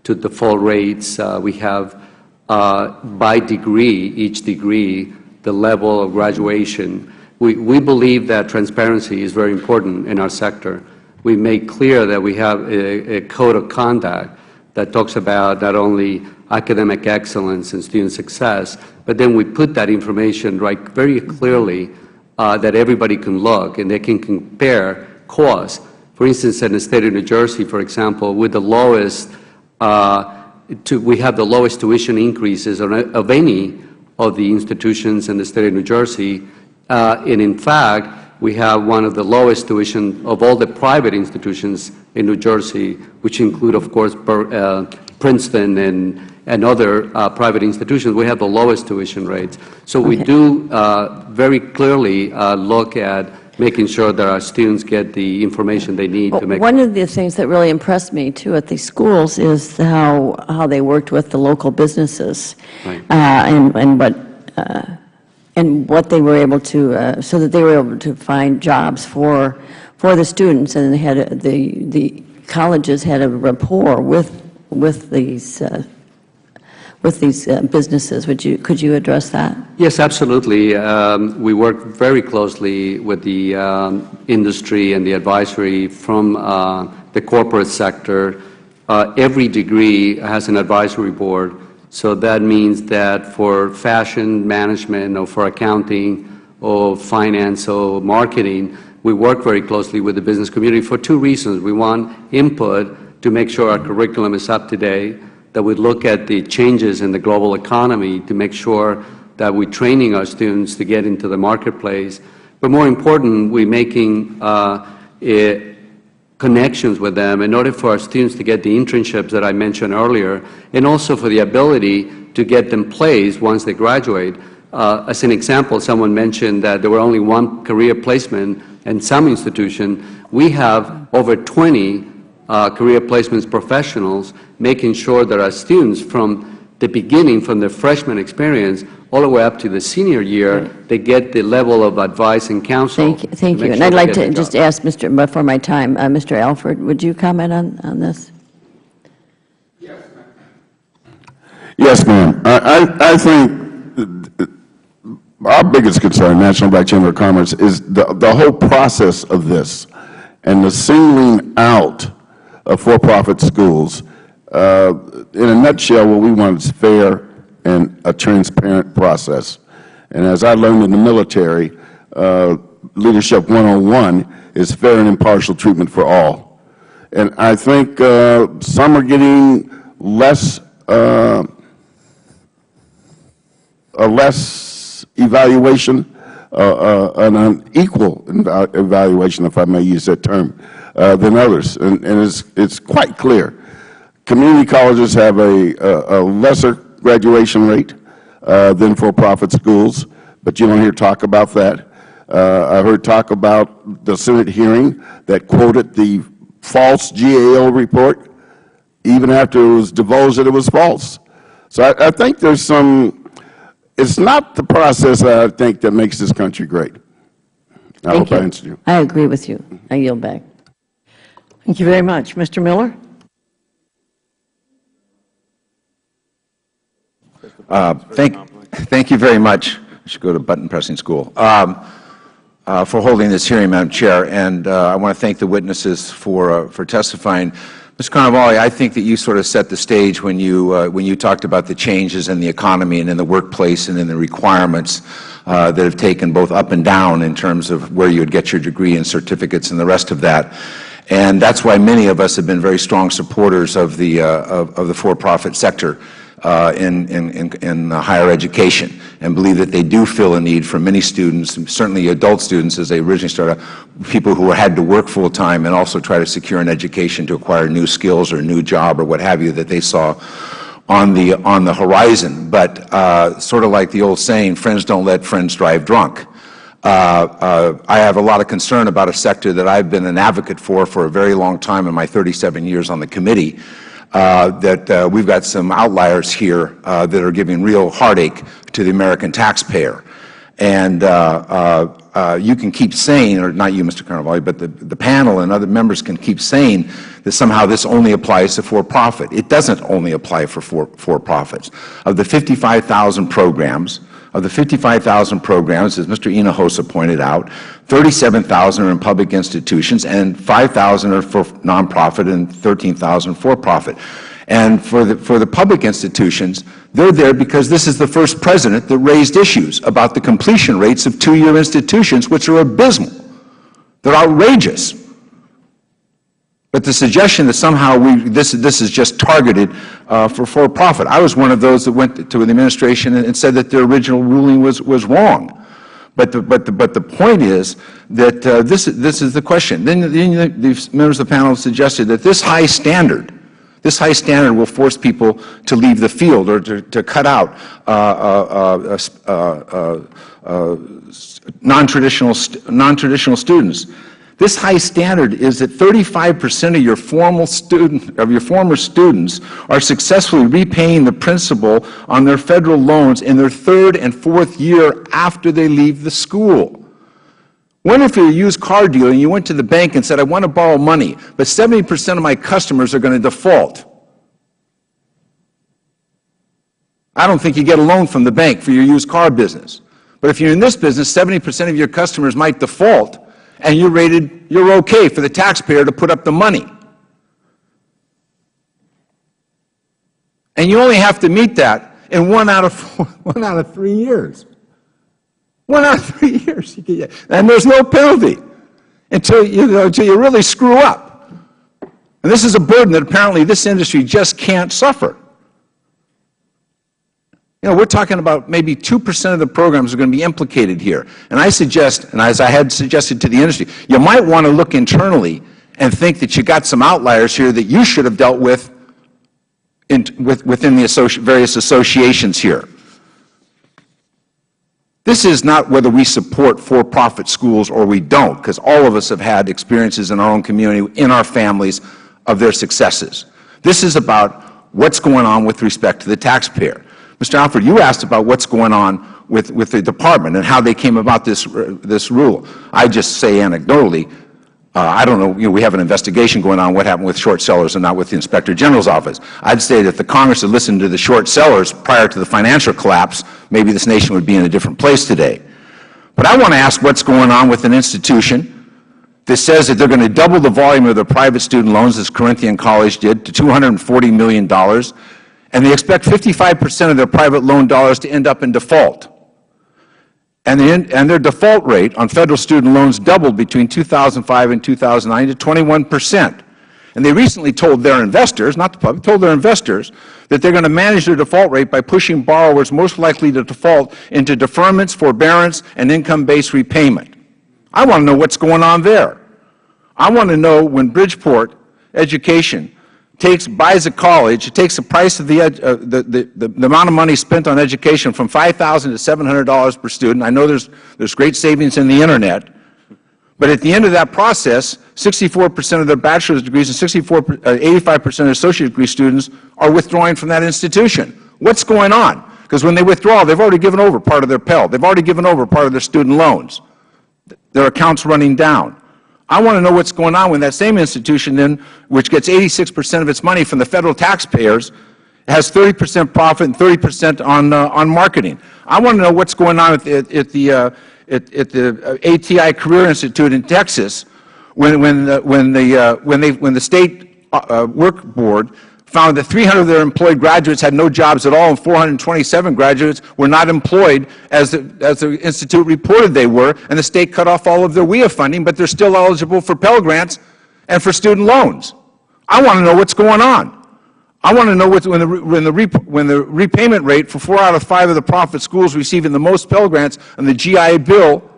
to default rates. We have by degree, each degree, the level of graduation. We believe that transparency is very important in our sector. We make clear that we have a code of conduct that talks about not only academic excellence and student success, but then we put that information right very clearly that everybody can look and they can compare costs. For instance, in the state of New Jersey, for example, with the lowest, we have the lowest tuition increases of any of the institutions in the state of New Jersey. And in fact, we have one of the lowest tuition of all the private institutions in New Jersey, which include, of course, Princeton and other private institutions. We have the lowest tuition rates. So we do very clearly look at making sure that our students get the information they need to make. One of the things that really impressed me, too, at these schools is how they worked with the local businesses, Right. And what they were able to, so that they were able to find jobs for the students, and they had the colleges had a rapport with these businesses. Could you address that? Yes, absolutely. We work very closely with the industry and the advisory from the corporate sector. Every degree has an advisory board. So that means that for fashion management or for accounting or finance or marketing, we work very closely with the business community for two reasons. We want input to make sure our curriculum is up to date, that we look at the changes in the global economy to make sure that we're training our students to get into the marketplace. But more important, we're making connections with them in order for our students to get the internships that I mentioned earlier, and also for the ability to get them placed once they graduate. As an example, someone mentioned that there were only one career placement in some institution. We have over 20 career placements professionals making sure that our students from the beginning, from their freshman experience, all the way up to the senior year, they get the level of advice and counsel. Thank you. And I'd like to just ask, before my time, Mr. Alford, would you comment on this? Yes, ma'am. I think our biggest concern, National Black Chamber of Commerce, is the whole process of this and the singling out of for-profit schools. In a nutshell, what we want is fair and a transparent process. And as I learned in the military, Leadership 101 is fair and impartial treatment for all. And I think some are getting less evaluation, an unequal evaluation, if I may use that term, than others. And it's quite clear. Community colleges have a lesser graduation rate than for-profit schools, but you don't hear talk about that. I heard talk about the Senate hearing that quoted the false GAO report, even after it was divulged that it was false. So I think there's some, it's not the process I think that makes this country great. I hope I answered you. I agree with you. I yield back. Thank you very much. Mr. Miller? Thank you very much. I should go to button pressing school. For holding this hearing, Madam Chair, and I want to thank the witnesses for testifying. Ms. Carnevale, I think that you sort of set the stage when you talked about the changes in the economy and in the workplace and in the requirements that have taken both up and down in terms of where you would get your degree and certificates and the rest of that. And that's why many of us have been very strong supporters of the for-profit sector in higher education, and believe that they do fill a need for many students, certainly adult students as they originally started, people who had to work full-time and also try to secure an education to acquire new skills or a new job or what have you that they saw on the horizon, but sort of like the old saying, friends don't let friends drive drunk. I have a lot of concern about a sector that I've been an advocate for a very long time in my 37 years on the committee, that we've got some outliers here that are giving real heartache to the American taxpayer. And you can keep saying, or not you, Mr. Carnevale, but the panel and other members can keep saying that somehow this only applies to for-profit. It doesn't only apply for for-profits. Of the 55,000 programs, as Mr. Hinojosa pointed out, 37,000 are in public institutions, and 5,000 are for nonprofit, and 13,000 for-profit. And for the public institutions, they're there because this is the first president that raised issues about the completion rates of two-year institutions, which are abysmal. They're outrageous. But the suggestion that somehow this is just targeted for-profit. I was one of those that went to the administration and said that their original ruling was wrong. But the point is that this is the question. Then the members of the panel suggested that this high standard will force people to leave the field or to cut out non-traditional students. This high standard is that 35% of your former students are successfully repaying the principal on their federal loans in their third and fourth year after they leave the school. What if you're a used car dealer and you went to the bank and said, I want to borrow money, but 70% of my customers are going to default? I don't think you get a loan from the bank for your used car business. But if you're in this business, 70% of your customers might default, and you're okay for the taxpayer to put up the money. And you only have to meet that in 1 out of 3 years. 1 out of 3 years. And there's no penalty until you really screw up. And this is a burden that apparently this industry just can't suffer. We're talking about maybe 2% of the programs are going to be implicated here. And I suggest, and as I had suggested to the industry, you might want to look internally and think that you got some outliers here that you should have dealt with within the various associations here. This is not whether we support for-profit schools or we don't, because all of us have had experiences in our own community, in our families, of their successes. This is about what's going on with respect to the taxpayer. Mr. Alford, you asked about what's going on with the department and how they came about this rule. I just say anecdotally, I don't know, we have an investigation going on what happened with short sellers and not with the Inspector General's office. I'd say that if the Congress had listened to the short sellers prior to the financial collapse, maybe this nation would be in a different place today. But I want to ask what's going on with an institution that says that they're going to double the volume of their private student loans, as Corinthian College did, to $240 million, and they expect 55% of their private loan dollars to end up in default. And their default rate on federal student loans doubled between 2005 and 2009 to 21%. And they recently told their investors, not the public, told their investors that they're going to manage their default rate by pushing borrowers most likely to default into deferments, forbearance, and income-based repayment. I want to know what's going on there. I want to know when Bridgeport Education buys a college, it takes the price of the amount of money spent on education from $5,000 to $700 per student. I know there's great savings in the Internet, but at the end of that process, 64% of their bachelor's degrees and 85% of their associate degree students are withdrawing from that institution. What's going on? Because when they withdraw, they've already given over part of their Pell. They've already given over part of their student loans. Their account's running down. I want to know what's going on when that same institution then, which gets 86% of its money from the federal taxpayers, has 30% profit and 30% on marketing. I want to know what's going on at the ATI Career Institute in Texas when the state work board found that 300 of their employed graduates had no jobs at all, and 427 graduates were not employed as the institute reported they were, and the state cut off all of their WIA funding, but they're still eligible for Pell Grants and for student loans. I want to know what's going on. I want to know when the repayment rate for 4 out of 5 of the profit schools receiving the most Pell Grants on the GI Bill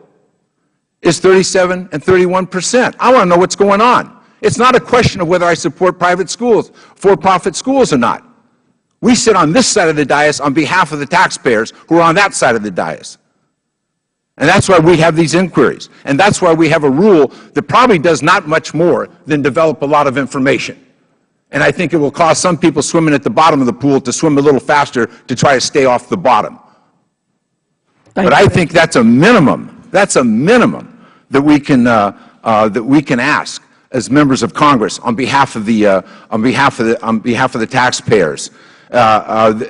is 37% and 31%. I want to know what's going on. It's not a question of whether I support private schools, for-profit schools or not. We sit on this side of the dais on behalf of the taxpayers who are on that side of the dais. And that's why we have these inquiries. And that's why we have a rule that probably does not much more than develop a lot of information. And I think it will cause some people swimming at the bottom of the pool to swim a little faster to try to stay off the bottom. But I think that's a minimum. That's a minimum that we can ask as members of Congress on behalf of the taxpayers. Madam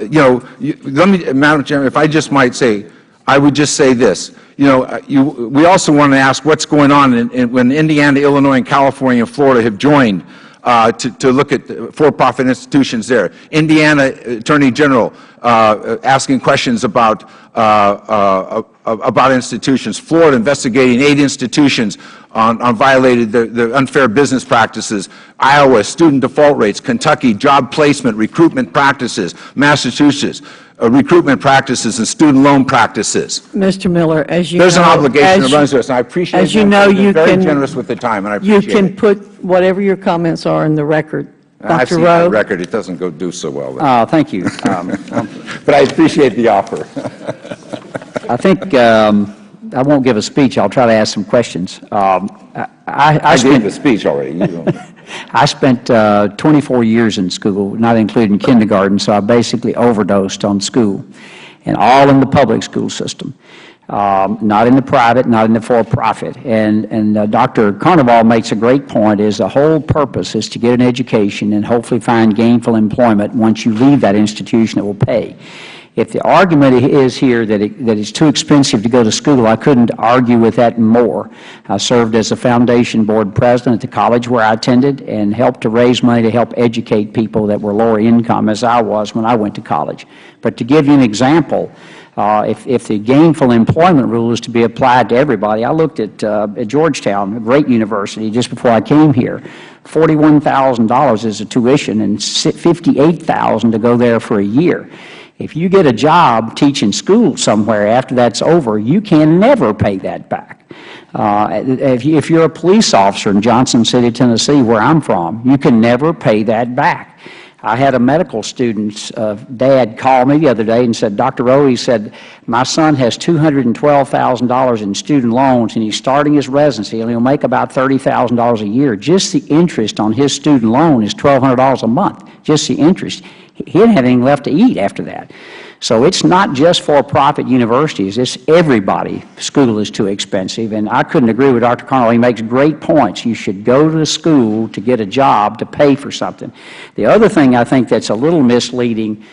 Chairman, if I just might say, I would just say this. We also want to ask what's going on when Indiana, Illinois, and California and Florida have joined to look at for-profit institutions there. Indiana Attorney General asking questions about institutions. Florida investigating 8 institutions on violated the unfair business practices. Iowa, student default rates. Kentucky, job placement, recruitment practices. Massachusetts, recruitment practices and student loan practices. Mr. Miller, as you There's know, an obligation that runs to us, and I appreciate as you know, you very can, generous with the time, and I appreciate you can put whatever your comments are in the record. I've Dr. seen Rowe? the record. It doesn't do so well there. Thank you. But I appreciate the offer. I think I won't give a speech. I'll try to ask some questions. I gave the speech already. I spent 24 years in school, not including kindergarten, so I basically overdosed on school, and all in the public school system, not in the private, not in the for-profit. And Dr. Carnevale makes a great point, is the whole purpose is to get an education and hopefully find gainful employment once you leave that institution that will pay. If the argument is here that it's too expensive to go to school, I couldn't argue with that more. I served as a foundation board president at the college where I attended and helped to raise money to help educate people that were lower income, as I was when I went to college. But to give you an example, if the gainful employment rule is to be applied to everybody, I looked at Georgetown, a great university, just before I came here. $41,000 is a tuition and $58,000 to go there for a year. If you get a job teaching school somewhere after that's over, you can never pay that back. If you're a police officer in Johnson City, Tennessee, where I'm from, you can never pay that back. I had a medical student's dad call me the other day and said, Dr. Rowe, he said, my son has $212,000 in student loans, and he's starting his residency, and he'll make about $30,000 a year. Just the interest on his student loan is $1,200 a month, just the interest. He didn't have anything left to eat after that. So it's not just for-profit universities, it's everybody. School is too expensive, and I couldn't agree with Dr. Carnevale. He makes great points. You should go to school to get a job to pay for something. The other thing I think that's a little misleading,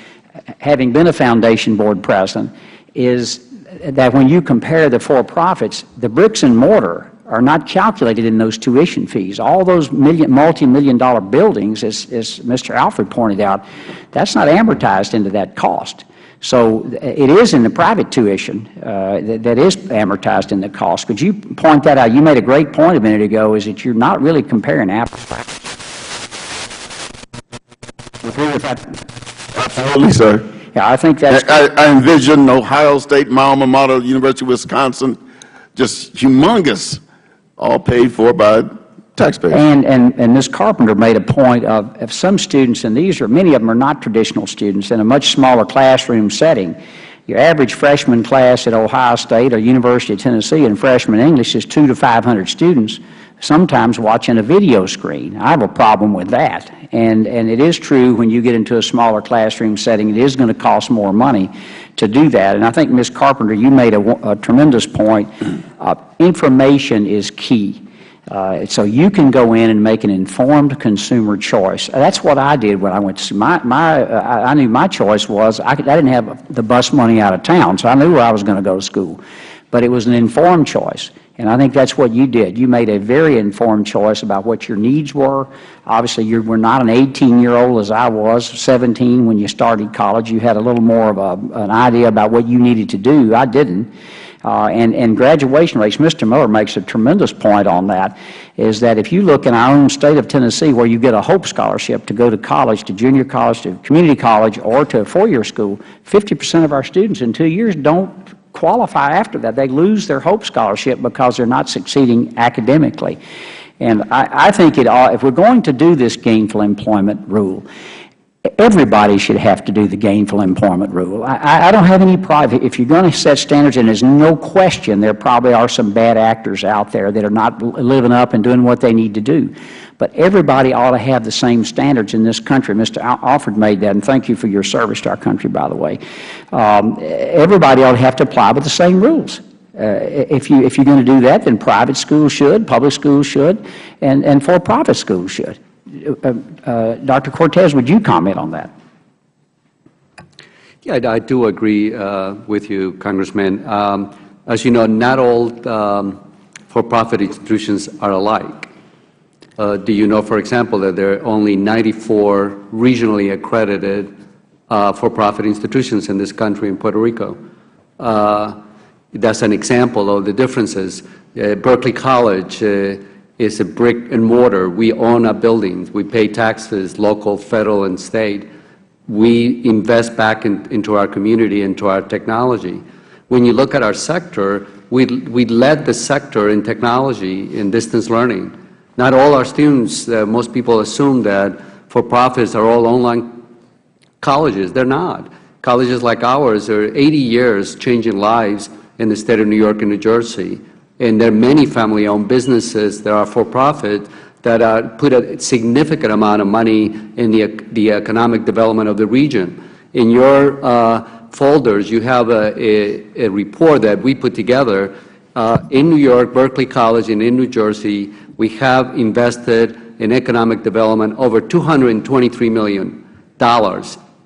having been a foundation board president, is that when you compare the for-profits, the bricks and mortar are not calculated in those tuition fees. All those multi-million-dollar buildings, as Mr. Alfred pointed out, that's not amortized into that cost. So it is in the private tuition that is amortized in the cost. Could you point that out? You made a great point a minute ago, is that you're not really comparing apples to apples. Agree with that? Absolutely, sir. Yeah, I think that's... I envision Ohio State, my alma mater, University of Wisconsin, just humongous, all paid for by taxpayers. And Ms. Carpenter made a point of if some students, and many of them are not traditional students, in a much smaller classroom setting. Your average freshman class at Ohio State or University of Tennessee in freshman English is 200 to 500 students, sometimes watching a video screen. I have a problem with that. And it is true when you get into a smaller classroom setting, it is going to cost more money to do that. And I think, Ms. Carpenter, you made a tremendous point. Information is key. So you can go in and make an informed consumer choice. That's what I did when I went to school. I knew my choice was, I didn't have the bus money out of town, so I knew where I was going to go to school. But it was an informed choice. And I think that's what you did. You made a very informed choice about what your needs were. Obviously, you were not an 18-year-old as I was, 17 when you started college. You had a little more of an idea about what you needed to do. I didn't. And graduation rates, Mr. Miller makes a tremendous point on that, is that if you look in our own state of Tennessee where you get a Hope Scholarship to go to college, to junior college, to community college, or to a four-year school, 50% of our students in 2 years don't qualify after that. They lose their Hope Scholarship because they're not succeeding academically. And I think if we're going to do this gainful employment rule, everybody should have to do the gainful employment rule. I don't have any private. If you're going to set standards, and there's no question there probably are some bad actors out there that are not living up and doing what they need to do. But everybody ought to have the same standards in this country. Mr. Alford made that, and thank you for your service to our country, by the way. Everybody ought to have to apply with the same rules. If you're going to do that, then private schools should, public schools should, and for-profit schools should. Dr. Cortez, would you comment on that? Yeah, I do agree with you, Congressman. As you know, not all for-profit institutions are alike. Do you know, for example, that there are only 94 regionally accredited for-profit institutions in this country in Puerto Rico? That's an example of the differences. Berkeley College is a brick and mortar. We own our buildings. We pay taxes, local, federal, and state. We invest back into our community, into our technology. When you look at our sector, we led the sector in technology, in distance learning. Not all our students, most people assume that for-profits are all online colleges. They're not. Colleges like ours are 80 years changing lives in the state of New York and New Jersey. And there are many family-owned businesses that are for-profit that put a significant amount of money in the economic development of the region. In your folders, you have a report that we put together. In New York, Berkeley College, and in New Jersey, we have invested in economic development over $223 million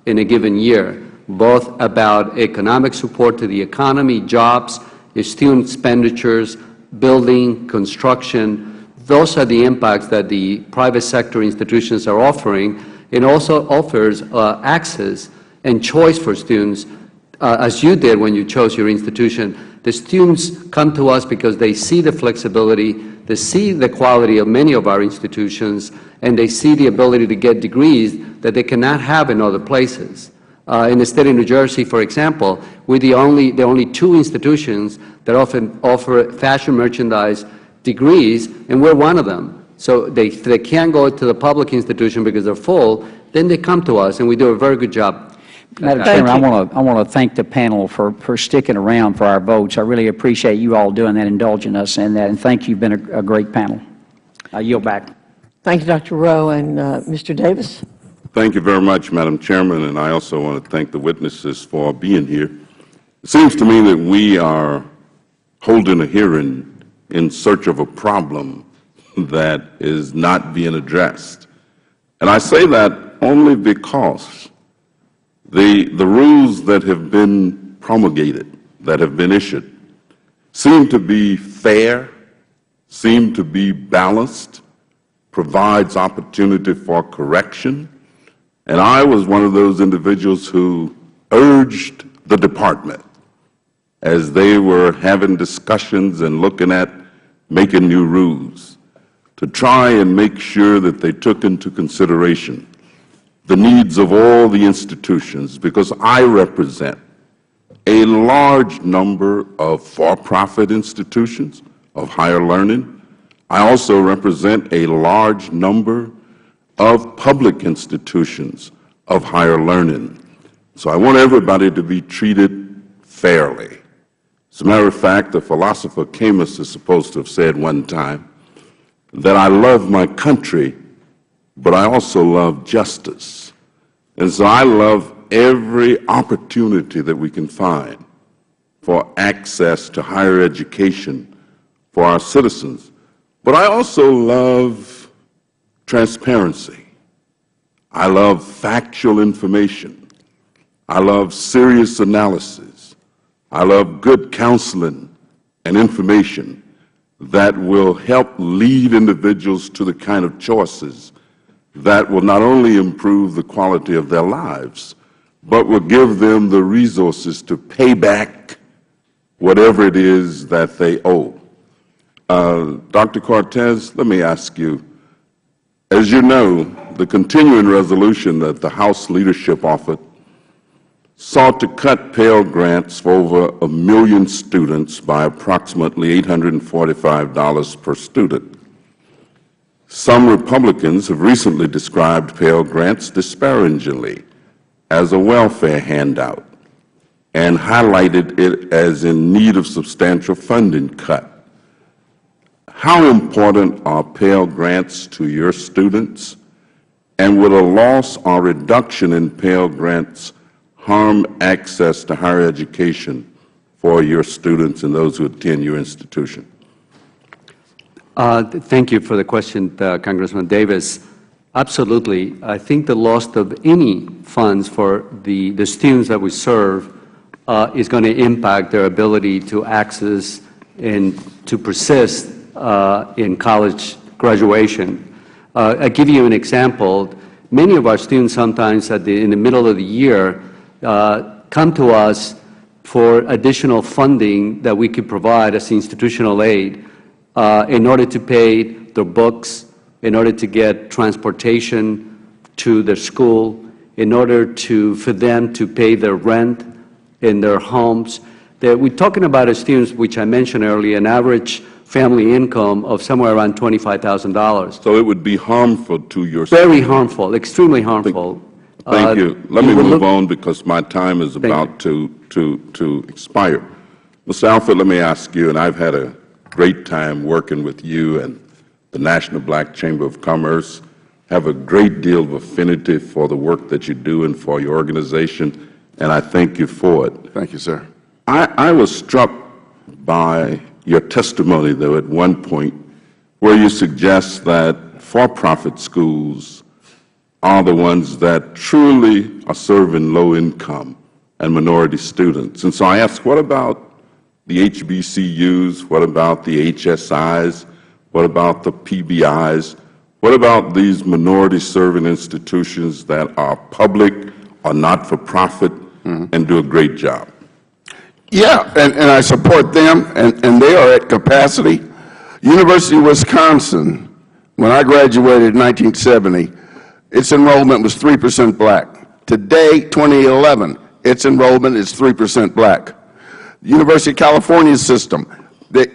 in a given year, both about economic support to the economy, jobs, student expenditures, building, construction. Those are the impacts that the private sector institutions are offering. It also offers access and choice for students, as you did when you chose your institution. The students come to us because they see the flexibility, they see the quality of many of our institutions, and they see the ability to get degrees that they cannot have in other places. In the state of New Jersey, for example, we're the only two institutions that often offer fashion merchandise degrees, and we're one of them. So if they can't go to the public institution because they're full, then they come to us, and we do a very good job. Madam Chairman, I want to thank the panel for sticking around for our votes. I really appreciate you all doing that, indulging us in that, and thank you. You've been a great panel. I yield back. Thank you, Dr. Rowe. And Mr. Davis? Thank you very much, Madam Chairman, and I also want to thank the witnesses for being here. It seems to me that we are holding a hearing in search of a problem that is not being addressed. And I say that only because the rules that have been promulgated, that have been issued, seem to be fair, seem to be balanced, provides opportunity for correction. And I was one of those individuals who urged the Department, as they were having discussions and looking at making new rules, to try and make sure that they took into consideration the needs of all the institutions, because I represent a large number of for-profit institutions of higher learning. I also represent a large number of public institutions of higher learning. So I want everybody to be treated fairly. As a matter of fact, the philosopher Camus is supposed to have said one time that I love my country, but I also love justice. And so I love every opportunity that we can find for access to higher education for our citizens. But I also love transparency. I love factual information. I love serious analysis. I love good counseling and information that will help lead individuals to the kind of choices that will not only improve the quality of their lives, but will give them the resources to pay back whatever it is that they owe. Dr. Cortez, let me ask you, as you know, the continuing resolution that the House leadership offered sought to cut Pell Grants for over 1 million students by approximately $845 per student. Some Republicans have recently described Pell Grants disparagingly as a welfare handout and highlighted it as in need of substantial funding cut. How important are Pell Grants to your students, and would a loss or reduction in Pell Grants harm access to higher education for your students and those who attend your institution? Thank you for the question, Congressman Davis. Absolutely. I think the loss of any funds for the students that we serve is going to impact their ability to access and to persist in college graduation. I'll give you an example. Many of our students sometimes in the middle of the year come to us for additional funding that we could provide as institutional aid in order to pay their books, in order to get transportation to their school, in order for them to pay their rent in their homes. We're talking about students, which I mentioned earlier, an average family income of somewhere around $25,000. So it would be harmful to your Very harmful, extremely harmful. Thank you. Let me move on because my time is about to expire. Mr. Alford, let me ask you, and I've had a great time working with you and the National Black Chamber of Commerce, have a great deal of affinity for the work that you do and for your organization, and I thank you for it. Thank you, sir. I was struck by your testimony, though, at one point where you suggest that for-profit schools are the ones that truly are serving low-income and minority students. And so I asked, what about the HBCUs? What about the HSIs? What about the PBIs? What about these minority-serving institutions that are public or not-for-profit and do a great job? Yeah, and I support them, and they are at capacity. University of Wisconsin, when I graduated in 1970, its enrollment was 3% black. Today, 2011, its enrollment is 3% black. The University of California system,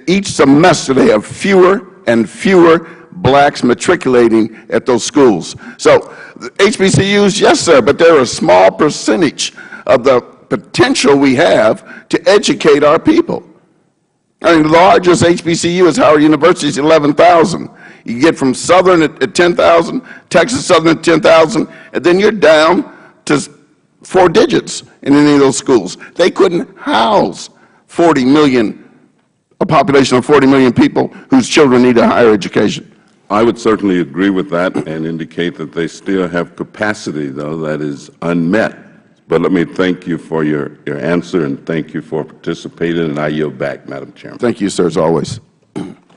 each semester they have fewer and fewer blacks matriculating at those schools. So HBCUs, yes, sir, but they're a small percentage of the potential we have to educate our people. I mean, the largest HBCU is Howard University's 11,000. You get from Southern at 10,000, Texas Southern at 10,000, and then you're down to 4 digits in any of those schools. They couldn't house 40 million, a population of 40 million people whose children need a higher education. I would certainly agree with that and indicate that they still have capacity, though, that is unmet. But let me thank you for your answer, and thank you for participating, and I yield back, Madam Chairman. Thank you, sir, as always.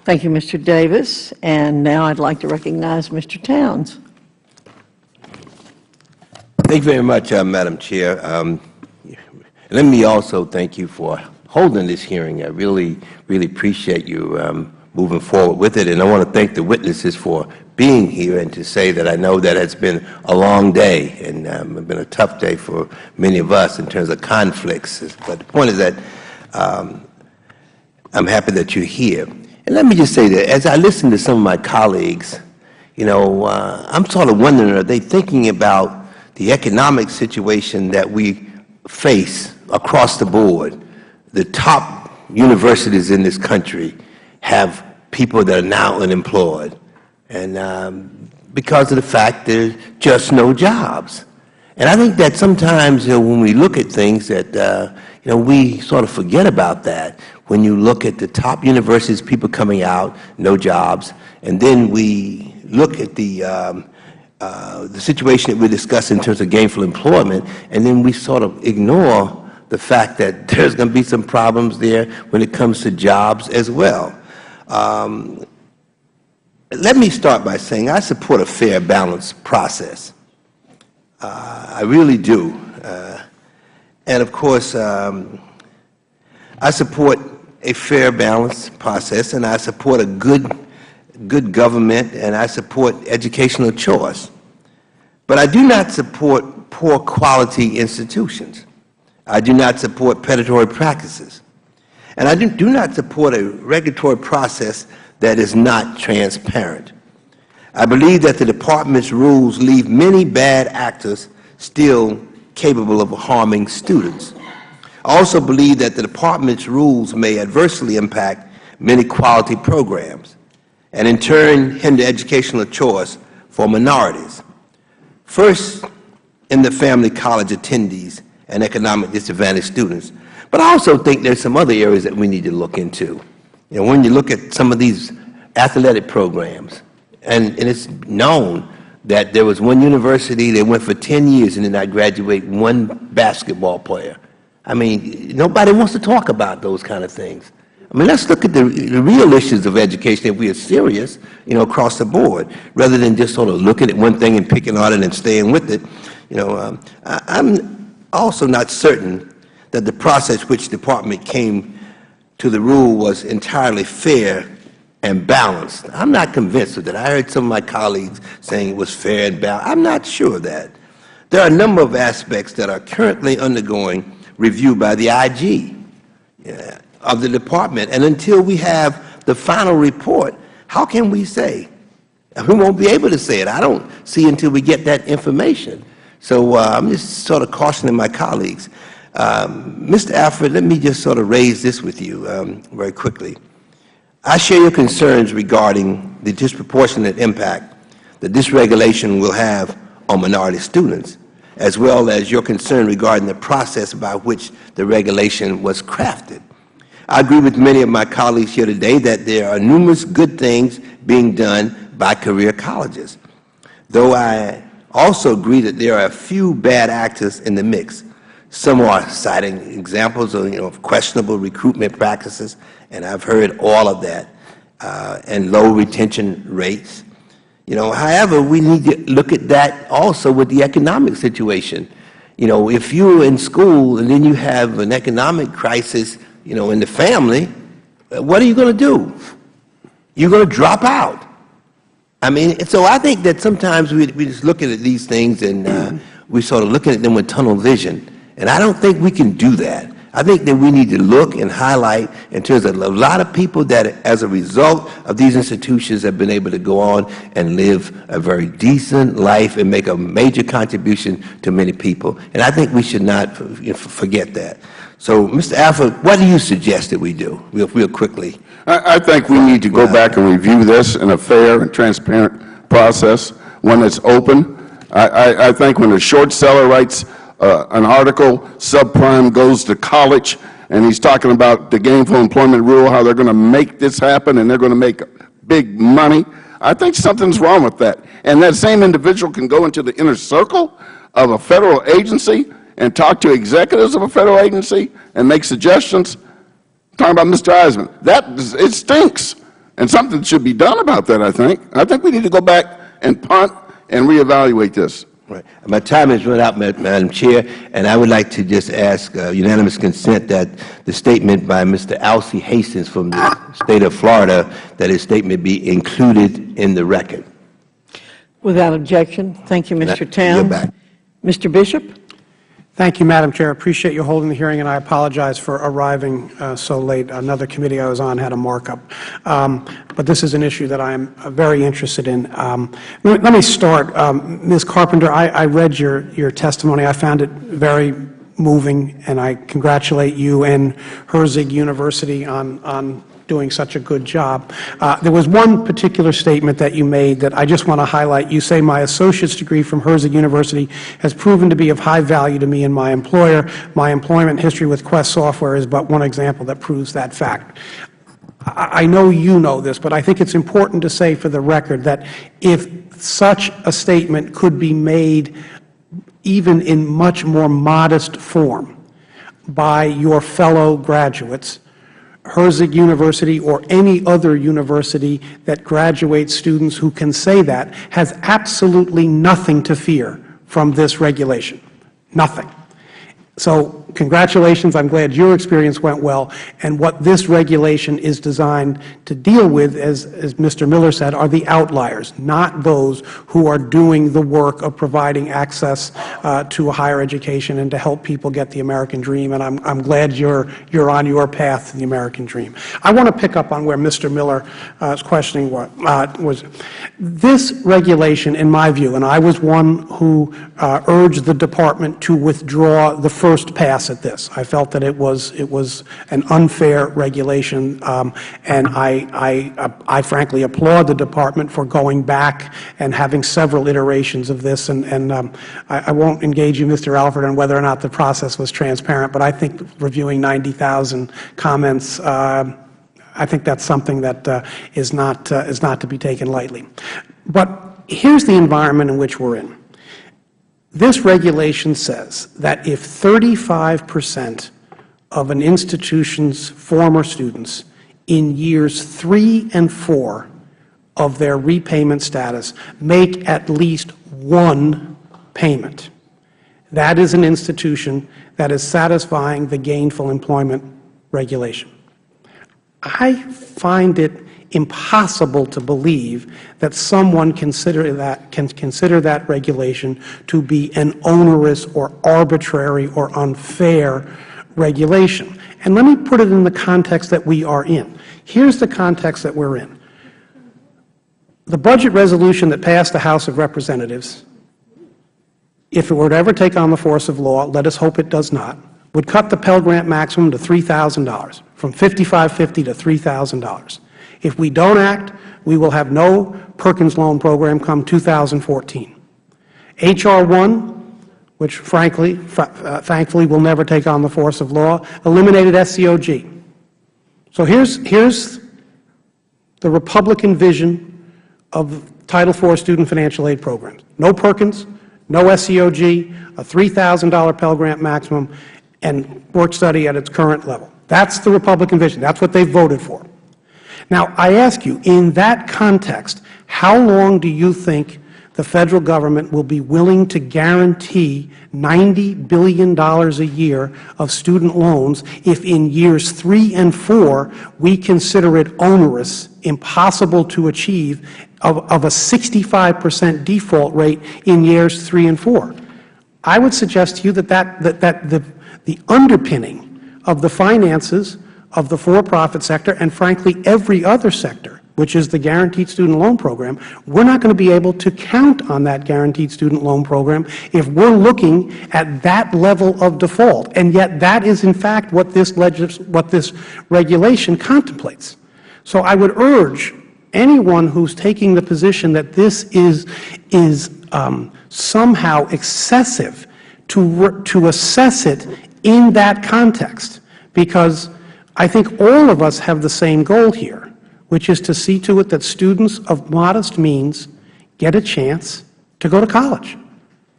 Thank you, Mr. Davis. And now I'd like to recognize Mr. Towns. Thank you very much, Madam Chair. Let me also thank you for holding this hearing. I really appreciate you moving forward with it. And I want to thank the witnesses for being here and to say that I know that it's been a long day and it's been a tough day for many of us in terms of conflicts. But the point is that I'm happy that you're here. And let me just say that as I listen to some of my colleagues, you know, I'm sort of wondering, are they thinking about the economic situation that we face across the board? The top universities in this country have people that are now unemployed, and because of the fact there's just no jobs. And I think that sometimes, you know, when we look at things that, you know, we sort of forget about that. When you look at the top universities, people coming out, no jobs, and then we look at the situation that we discussed in terms of gainful employment, and then we sort of ignore the fact that there's going to be some problems there when it comes to jobs as well. Let me start by saying I support a fair, balanced process. I really do. And of course, I support a fair, balanced process, and I support a good government, and I support educational choice. But I do not support poor quality institutions. I do not support predatory practices. And I do not support a regulatory process that is not transparent. I believe that the Department's rules leave many bad actors still capable of harming students. I also believe that the Department's rules may adversely impact many quality programs and in turn hinder educational choice for minorities. First, in the family college attendees and economic disadvantaged students. But I also think there's some other areas that we need to look into. You know, when you look at some of these athletic programs, and it's known that there was one university that went for 10 years and did not graduate one basketball player. I mean, nobody wants to talk about those kind of things. I mean, let's look at the real issues of education if we are serious, you know, across the board, rather than just sort of looking at one thing and picking on it and staying with it. You know, I'm also not certain that the process which the Department came to the rule was entirely fair and balanced. I'm not convinced of that. I heard some of my colleagues saying it was fair and balanced. I'm not sure of that. There are a number of aspects that are currently undergoing review by the IG of the Department, and until we have the final report, how can we say? We won't be able to say it. I don't see until we get that information. So I'm just sort of cautioning my colleagues. Mr. Alford, let me just sort of raise this with you very quickly. I share your concerns regarding the disproportionate impact that this regulation will have on minority students, as well as your concern regarding the process by which the regulation was crafted. I agree with many of my colleagues here today that there are numerous good things being done by career colleges, though I also agree that there are a few bad actors in the mix. Some are citing examples of, of questionable recruitment practices, and I've heard all of that, and low retention rates. However, we need to look at that also with the economic situation. If you're in school and then you have an economic crisis, in the family, what are you going to do? You're going to drop out. I mean, so I think that sometimes we just look at these things and we sort of look at them with tunnel vision. And I don't think we can do that. I think that we need to look and highlight in terms of a lot of people that as a result of these institutions have been able to go on and live a very decent life and make a major contribution to many people. And I think we should not forget that. So, Mr. Alford, what do you suggest that we do real quickly? I think we need to go back and review this in a fair and transparent process, one that's open. I think when a short seller writes an article, subprime goes to college, and he's talking about the gainful employment rule, how they're going to make this happen and they're going to make big money, I think something's wrong with that. And that same individual can go into the inner circle of a federal agency and talk to executives of a federal agency and make suggestions. Talking about Mr. Eisman, it stinks, and something should be done about that. I think we need to go back and punt and reevaluate this. Right. My time has run out, Madam Chair, and I would like to just ask unanimous consent that the statement by Mr. Alcee Hastings from the State of Florida, that his statement be included in the record. Without objection. Thank you, Mr. Towns. You're back. Mr. Bishop? Thank you, Madam Chair. I appreciate you holding the hearing, and I apologize for arriving so late. Another committee I was on had a markup. But this is an issue that I am very interested in. Let me start. Ms. Carpenter, I read your testimony. I found it very moving, and I congratulate you and Herzig University on doing such a good job. There was one particular statement that you made that I just want to highlight. You say, my associate's degree from Herzig University has proven to be of high value to me and my employer. My employment history with Quest Software is but one example that proves that fact. I know you know this, but I think it's important to say for the record that if such a statement could be made even in much more modest form by your fellow graduates, Herzig University or any other university that graduates students who can say that has absolutely nothing to fear from this regulation. Nothing. So congratulations. I'm glad your experience went well. And what this regulation is designed to deal with, as Mr. Miller said, are the outliers, not those who are doing the work of providing access to a higher education and to help people get the American dream. And I'm glad you're on your path to the American dream. I want to pick up on where Mr. Miller's questioning was. This regulation, in my view, and I was one who urged the Department to withdraw the first pass at this. I felt that it was an unfair regulation, and I frankly applaud the Department for going back and having several iterations of this. And I won't engage you, Mr. Alford, on whether or not the process was transparent, but I think reviewing 90,000 comments, I think that's something that is not to be taken lightly. But here's the environment in which we're in. This regulation says that if 35% of an institution's former students in years 3 and 4 of their repayment status make at least one payment, that is an institution that is satisfying the gainful employment regulation. I find it impossible to believe that someone can consider that regulation to be an onerous or arbitrary or unfair regulation. And let me put it in the context that we are in. Here's the context that we're in. The budget resolution that passed the House of Representatives, if it were to ever take on the force of law, let us hope it does not, would cut the Pell Grant maximum to $3,000, from $5,550 to $3,000. If we don't act, we will have no Perkins Loan Program come 2014. H.R. 1, which frankly, thankfully will never take on the force of law, eliminated SCOG. So here's the Republican vision of Title IV student financial aid programs. No Perkins, no SCOG, a $3,000 Pell Grant maximum, and work-study at its current level. That's the Republican vision. That's what they voted for. Now, I ask you, in that context, how long do you think the Federal Government will be willing to guarantee $90 billion a year of student loans if in years 3 and 4 we consider it onerous, impossible to achieve, of a 65% default rate in years 3 and 4? I would suggest to you that the underpinning of the finances of the for-profit sector and, frankly, every other sector, which is the Guaranteed Student Loan Program, we're not going to be able to count on that Guaranteed Student Loan Program if we're looking at that level of default. And yet that is, in fact, what this regulation contemplates. So I would urge anyone who's taking the position that this is somehow excessive to assess it in that context, because I think all of us have the same goal here, which is to see to it that students of modest means get a chance to go to college.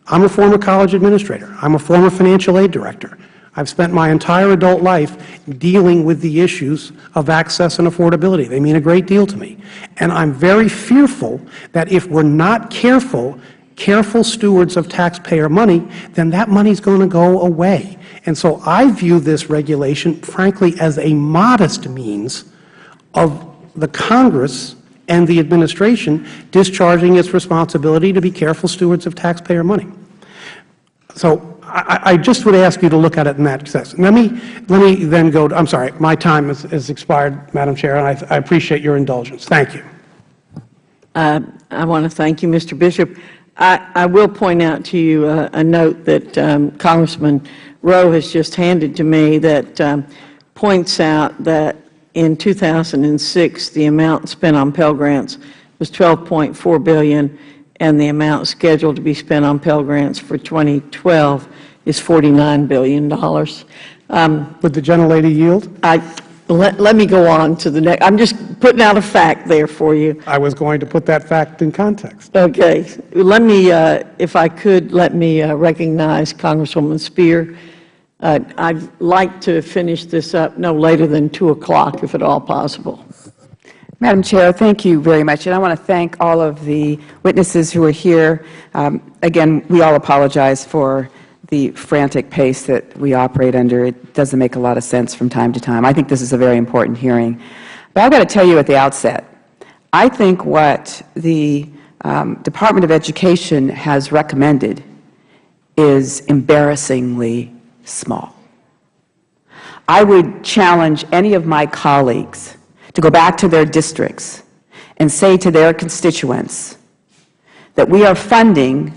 I'm a former college administrator. I'm a former financial aid director. I've spent my entire adult life dealing with the issues of access and affordability. They mean a great deal to me. And I'm very fearful that if we're not careful stewards of taxpayer money, then that money is going to go away. And so I view this regulation, frankly, as a modest means of the Congress and the administration discharging its responsibility to be careful stewards of taxpayer money. So I just would ask you to look at it in that sense. Let me then go to, I'm sorry, my time has expired, Madam Chair, and I appreciate your indulgence. Thank you. I want to thank you, Mr. Bishop. I will point out to you a note that Congressman Rowe has just handed to me that points out that in 2006, the amount spent on Pell Grants was $12.4 billion, and the amount scheduled to be spent on Pell Grants for 2012 is $49 billion. Would the gentlelady yield? Let me go on to the next. I'm just putting out a fact there for you. I was going to put that fact in context. Okay. Let me, if I could, let me recognize Congresswoman Speer. I'd like to finish this up no later than 2 o'clock, if at all possible. Madam Chair, thank you very much. And I want to thank all of the witnesses who are here. Again, we all apologize for the frantic pace that we operate under, it doesn't make a lot of sense from time to time. I think this is a very important hearing. But I've got to tell you at the outset, I think what the Department of Education has recommended is embarrassingly small. I would challenge any of my colleagues to go back to their districts and say to their constituents that we are funding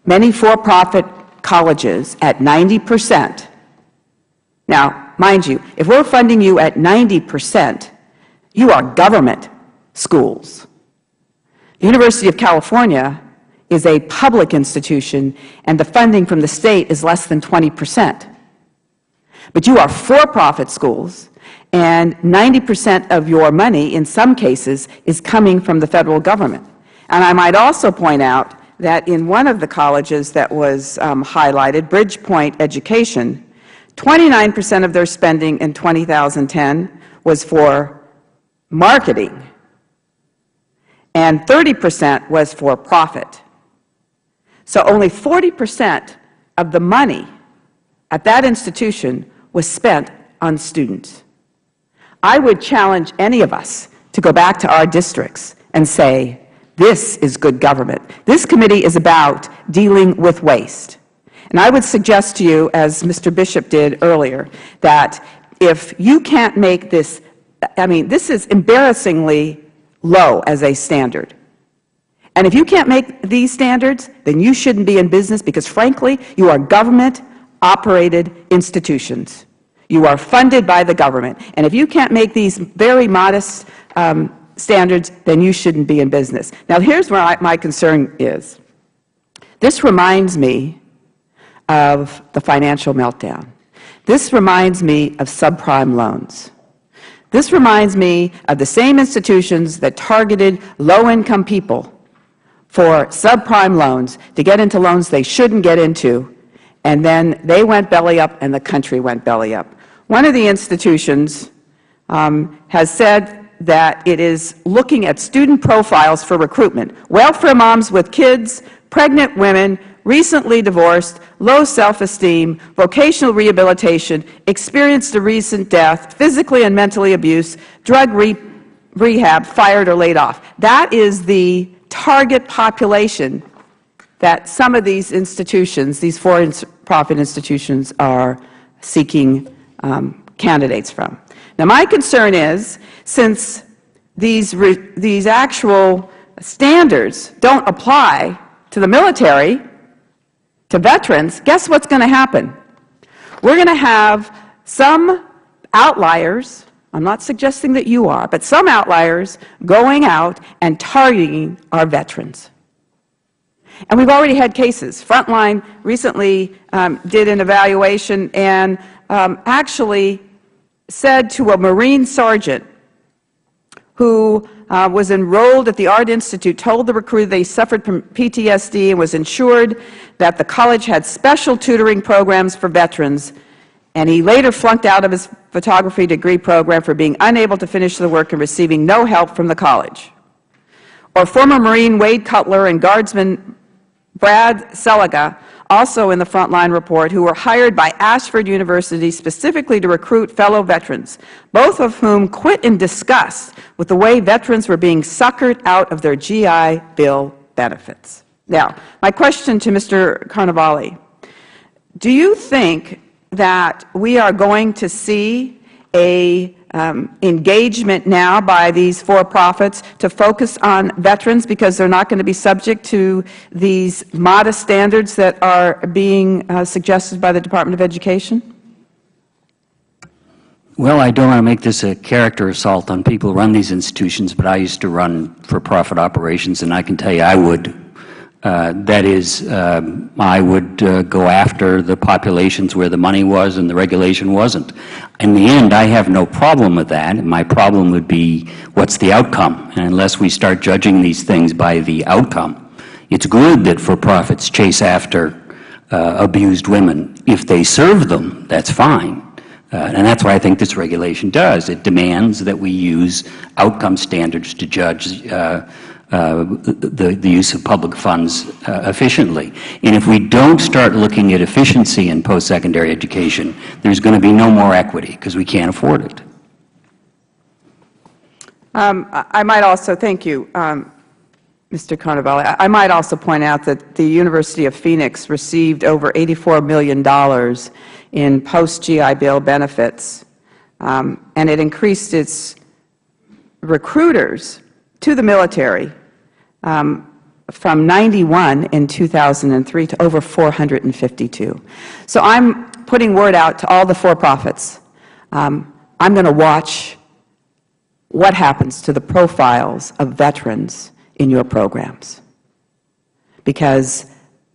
many for-profit colleges at 90%. Now, mind you, if we're funding you at 90%, you are government schools. The University of California is a public institution, and the funding from the state is less than 20%. But you are for-profit schools, and 90% of your money, in some cases, is coming from the federal government. And I might also point out that in one of the colleges that was highlighted, Bridgepoint Education, 29% of their spending in 2010 was for marketing, and 30% was for profit. So only 40% of the money at that institution was spent on students. I would challenge any of us to go back to our districts and say, this is good government. This committee is about dealing with waste. And I would suggest to you, as Mr. Bishop did earlier, that if you can't make this, I mean, this is embarrassingly low as a standard. And if you can't make these standards, then you shouldn't be in business because, frankly, you are government-operated institutions. You are funded by the government. And if you can't make these very modest standards, then you shouldn't be in business. Now, here's where my concern is. This reminds me of the financial meltdown. This reminds me of subprime loans. This reminds me of the same institutions that targeted low-income people for subprime loans to get into loans they shouldn't get into, and then they went belly up and the country went belly up. One of the institutions has said that it is looking at student profiles for recruitment. Welfare moms with kids, pregnant women, recently divorced, low self-esteem, vocational rehabilitation, experienced a recent death, physically and mentally abused, drug rehab, fired or laid off. That is the target population that some of these institutions, these for-profit institutions, are seeking candidates from. Now, my concern is, since these actual standards don't apply to the military, to veterans, guess what's going to happen? We're going to have some outliers, I'm not suggesting that you are, but some outliers going out and targeting our veterans. And we've already had cases. Frontline recently did an evaluation and actually said to a Marine sergeant who was enrolled at the Art Institute, told the recruiter they suffered from PTSD and was ensured that the college had special tutoring programs for veterans, and he later flunked out of his photography degree program for being unable to finish the work and receiving no help from the college. Or former Marine Wade Cutler and Guardsman Brad Seliga, also in the Frontline report, who were hired by Ashford University specifically to recruit fellow veterans, both of whom quit in disgust with the way veterans were being suckered out of their GI Bill benefits. Now, my question to Mr. Carnevale, do you think that we are going to see a engagement now by these for-profits to focus on veterans because they're not going to be subject to these modest standards that are being suggested by the Department of Education? Well, I don't want to make this a character assault on people who run these institutions, but I used to run for-profit operations, and I can tell you I would. That is, I would go after the populations where the money was and the regulation wasn't. In the end, I have no problem with that. My problem would be, what's the outcome? And unless we start judging these things by the outcome, it's good that for-profits chase after abused women. If they serve them, that's fine. And that's what I think this regulation does. It demands that we use outcome standards to judge the use of public funds efficiently. And if we don't start looking at efficiency in post-secondary education, there's going to be no more equity because we can't afford it. I might also, thank you, Mr. Conevalli. I might also point out that the University of Phoenix received over $84 million in post-GI Bill benefits, and it increased its recruiters to the military from 91 in 2003 to over 452. So I'm putting word out to all the for-profits. I'm going to watch what happens to the profiles of veterans in your programs, because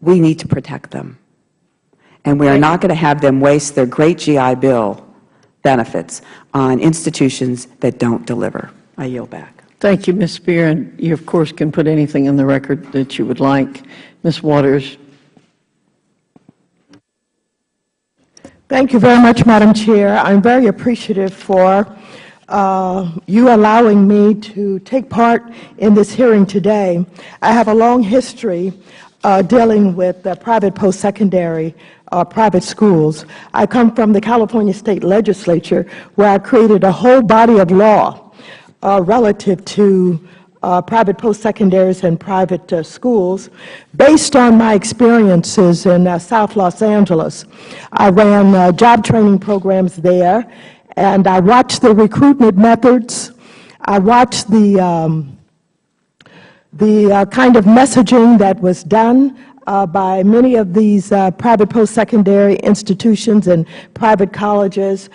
we need to protect them. And we are not going to have them waste their great GI Bill benefits on institutions that don't deliver. I yield back. Thank you, Ms. Spear, and you, of course, can put anything in the record that you would like. Ms. Waters. Thank you very much, Madam Chair. I'm very appreciative for you allowing me to take part in this hearing today. I have a long history dealing with private post-secondary private schools. I come from the California State Legislature, where I created a whole body of law relative to private post-secondaries and private schools based on my experiences in South Los Angeles. I ran job training programs there, and I watched the recruitment methods. I watched the kind of messaging that was done by many of these private post-secondary institutions and private colleges,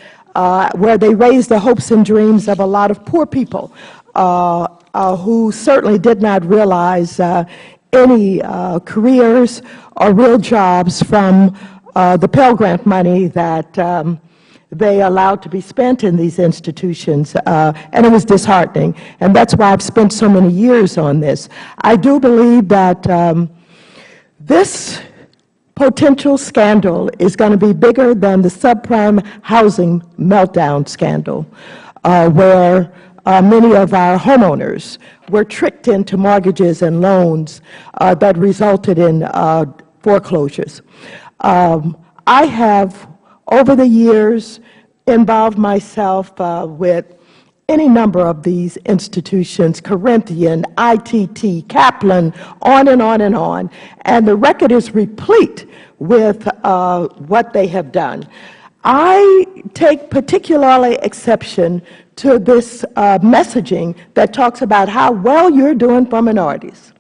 where they raised the hopes and dreams of a lot of poor people who certainly did not realize any careers or real jobs from the Pell Grant money that they allowed to be spent in these institutions, and it was disheartening. And that's why I've spent so many years on this. I do believe that this potential scandal is going to be bigger than the subprime housing meltdown scandal, where many of our homeowners were tricked into mortgages and loans that resulted in foreclosures. I have, over the years, involved myself with any number of these institutions, Corinthian, ITT, Kaplan, on and on and on, and the record is replete with what they have done. I take particularly exception to this messaging that talks about how well you're doing for minorities,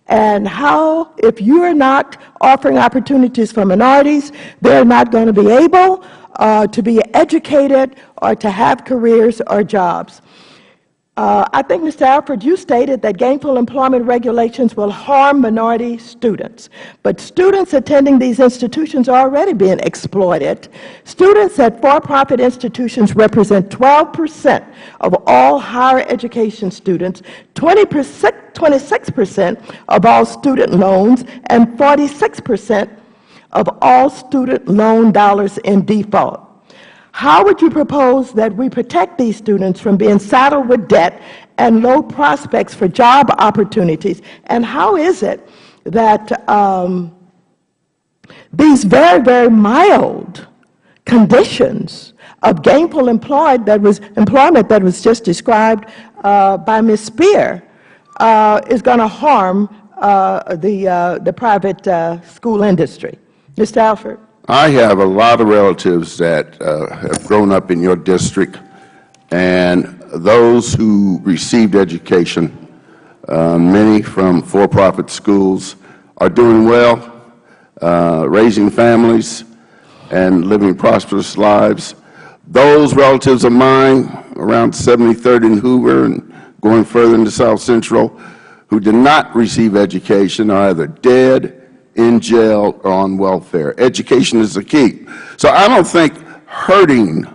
and how if you are not offering opportunities for minorities, they're not going to be able to be educated or to have careers or jobs. I think, Mr. Alford, you stated that gainful employment regulations will harm minority students. But students attending these institutions are already being exploited. Students at for-profit institutions represent 12% of all higher education students, 26% of all student loans, and 46% of all student loan dollars in default. How would you propose that we protect these students from being saddled with debt and low prospects for job opportunities? And how is it that these very, very mild conditions of gainful employment that was just described by Ms. Spear is going to harm the private school industry? Mr. Alford. I have a lot of relatives that have grown up in your district, and those who received education, many from for-profit schools, are doing well, raising families and living prosperous lives. Those relatives of mine around 73rd and Hoover and going further into South Central who did not receive education are either dead, in jail, or on welfare. Education is the key. So I don't think hurting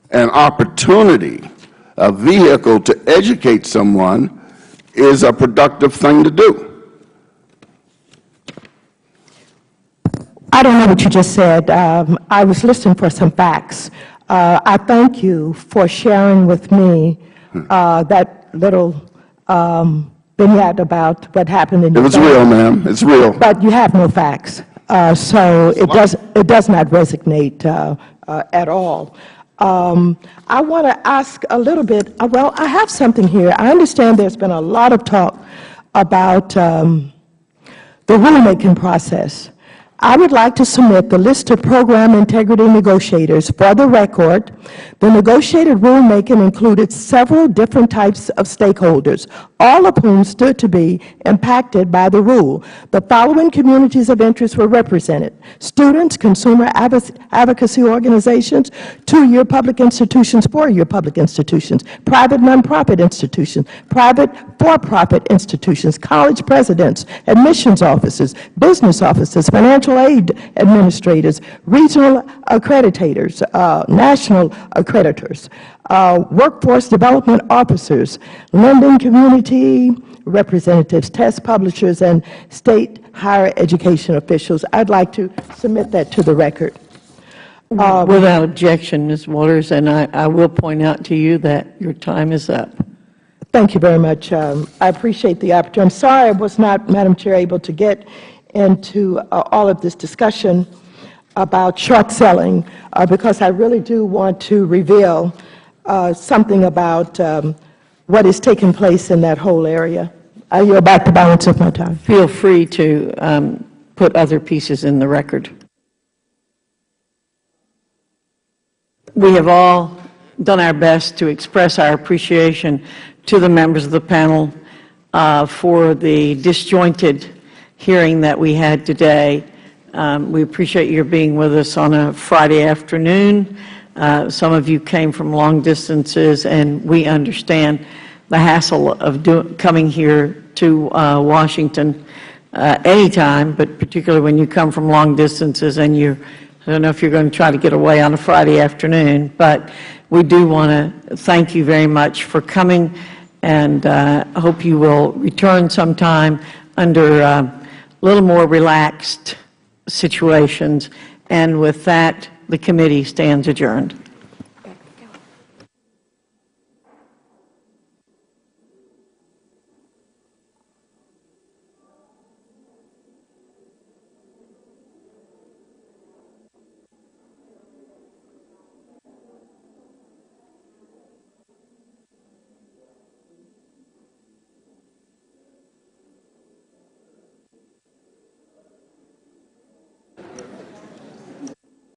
an opportunity, a vehicle to educate someone, is a productive thing to do. I don't know what you just said. I was listening for some facts. I thank you for sharing with me that little vignette about what happened in It your was family. real, ma'am. It's real. But you have no facts. So it does not resonate at all. I want to ask a little bit, well, I have something here. I understand there's been a lot of talk about the rulemaking process. I would like to submit the list of program integrity negotiators. For the record, the negotiated rulemaking included several different types of stakeholders, all of whom stood to be impacted by the rule. The following communities of interest were represented: students, consumer advocacy organizations, 2-year public institutions, 4-year public institutions, private nonprofit institutions, private for-profit institutions, college presidents, admissions officers, business officers, financial aid administrators, regional accreditators, national accreditors, workforce development officers, lending community representatives, test publishers, and state higher education officials. I'd like to submit that to the record. Without objection, Ms. Waters, and I will point out to you that your time is up. Thank you very much. I appreciate the opportunity. I'm sorry I was not, Madam Chair, able to get into all of this discussion about short selling because I really do want to reveal something about what is taking place in that whole area. I yield back the balance of my time. Feel free to put other pieces in the record. We have all done our best to express our appreciation to the members of the panel for the disjointed hearing that we had today. We appreciate your being with us on a Friday afternoon. Some of you came from long distances, and we understand the hassle of coming here to Washington anytime, but particularly when you come from long distances and I don't know if you're going to try to get away on a Friday afternoon, but we do want to thank you very much for coming, and I hope you will return sometime under a little more relaxed situations. And with that, the committee stands adjourned.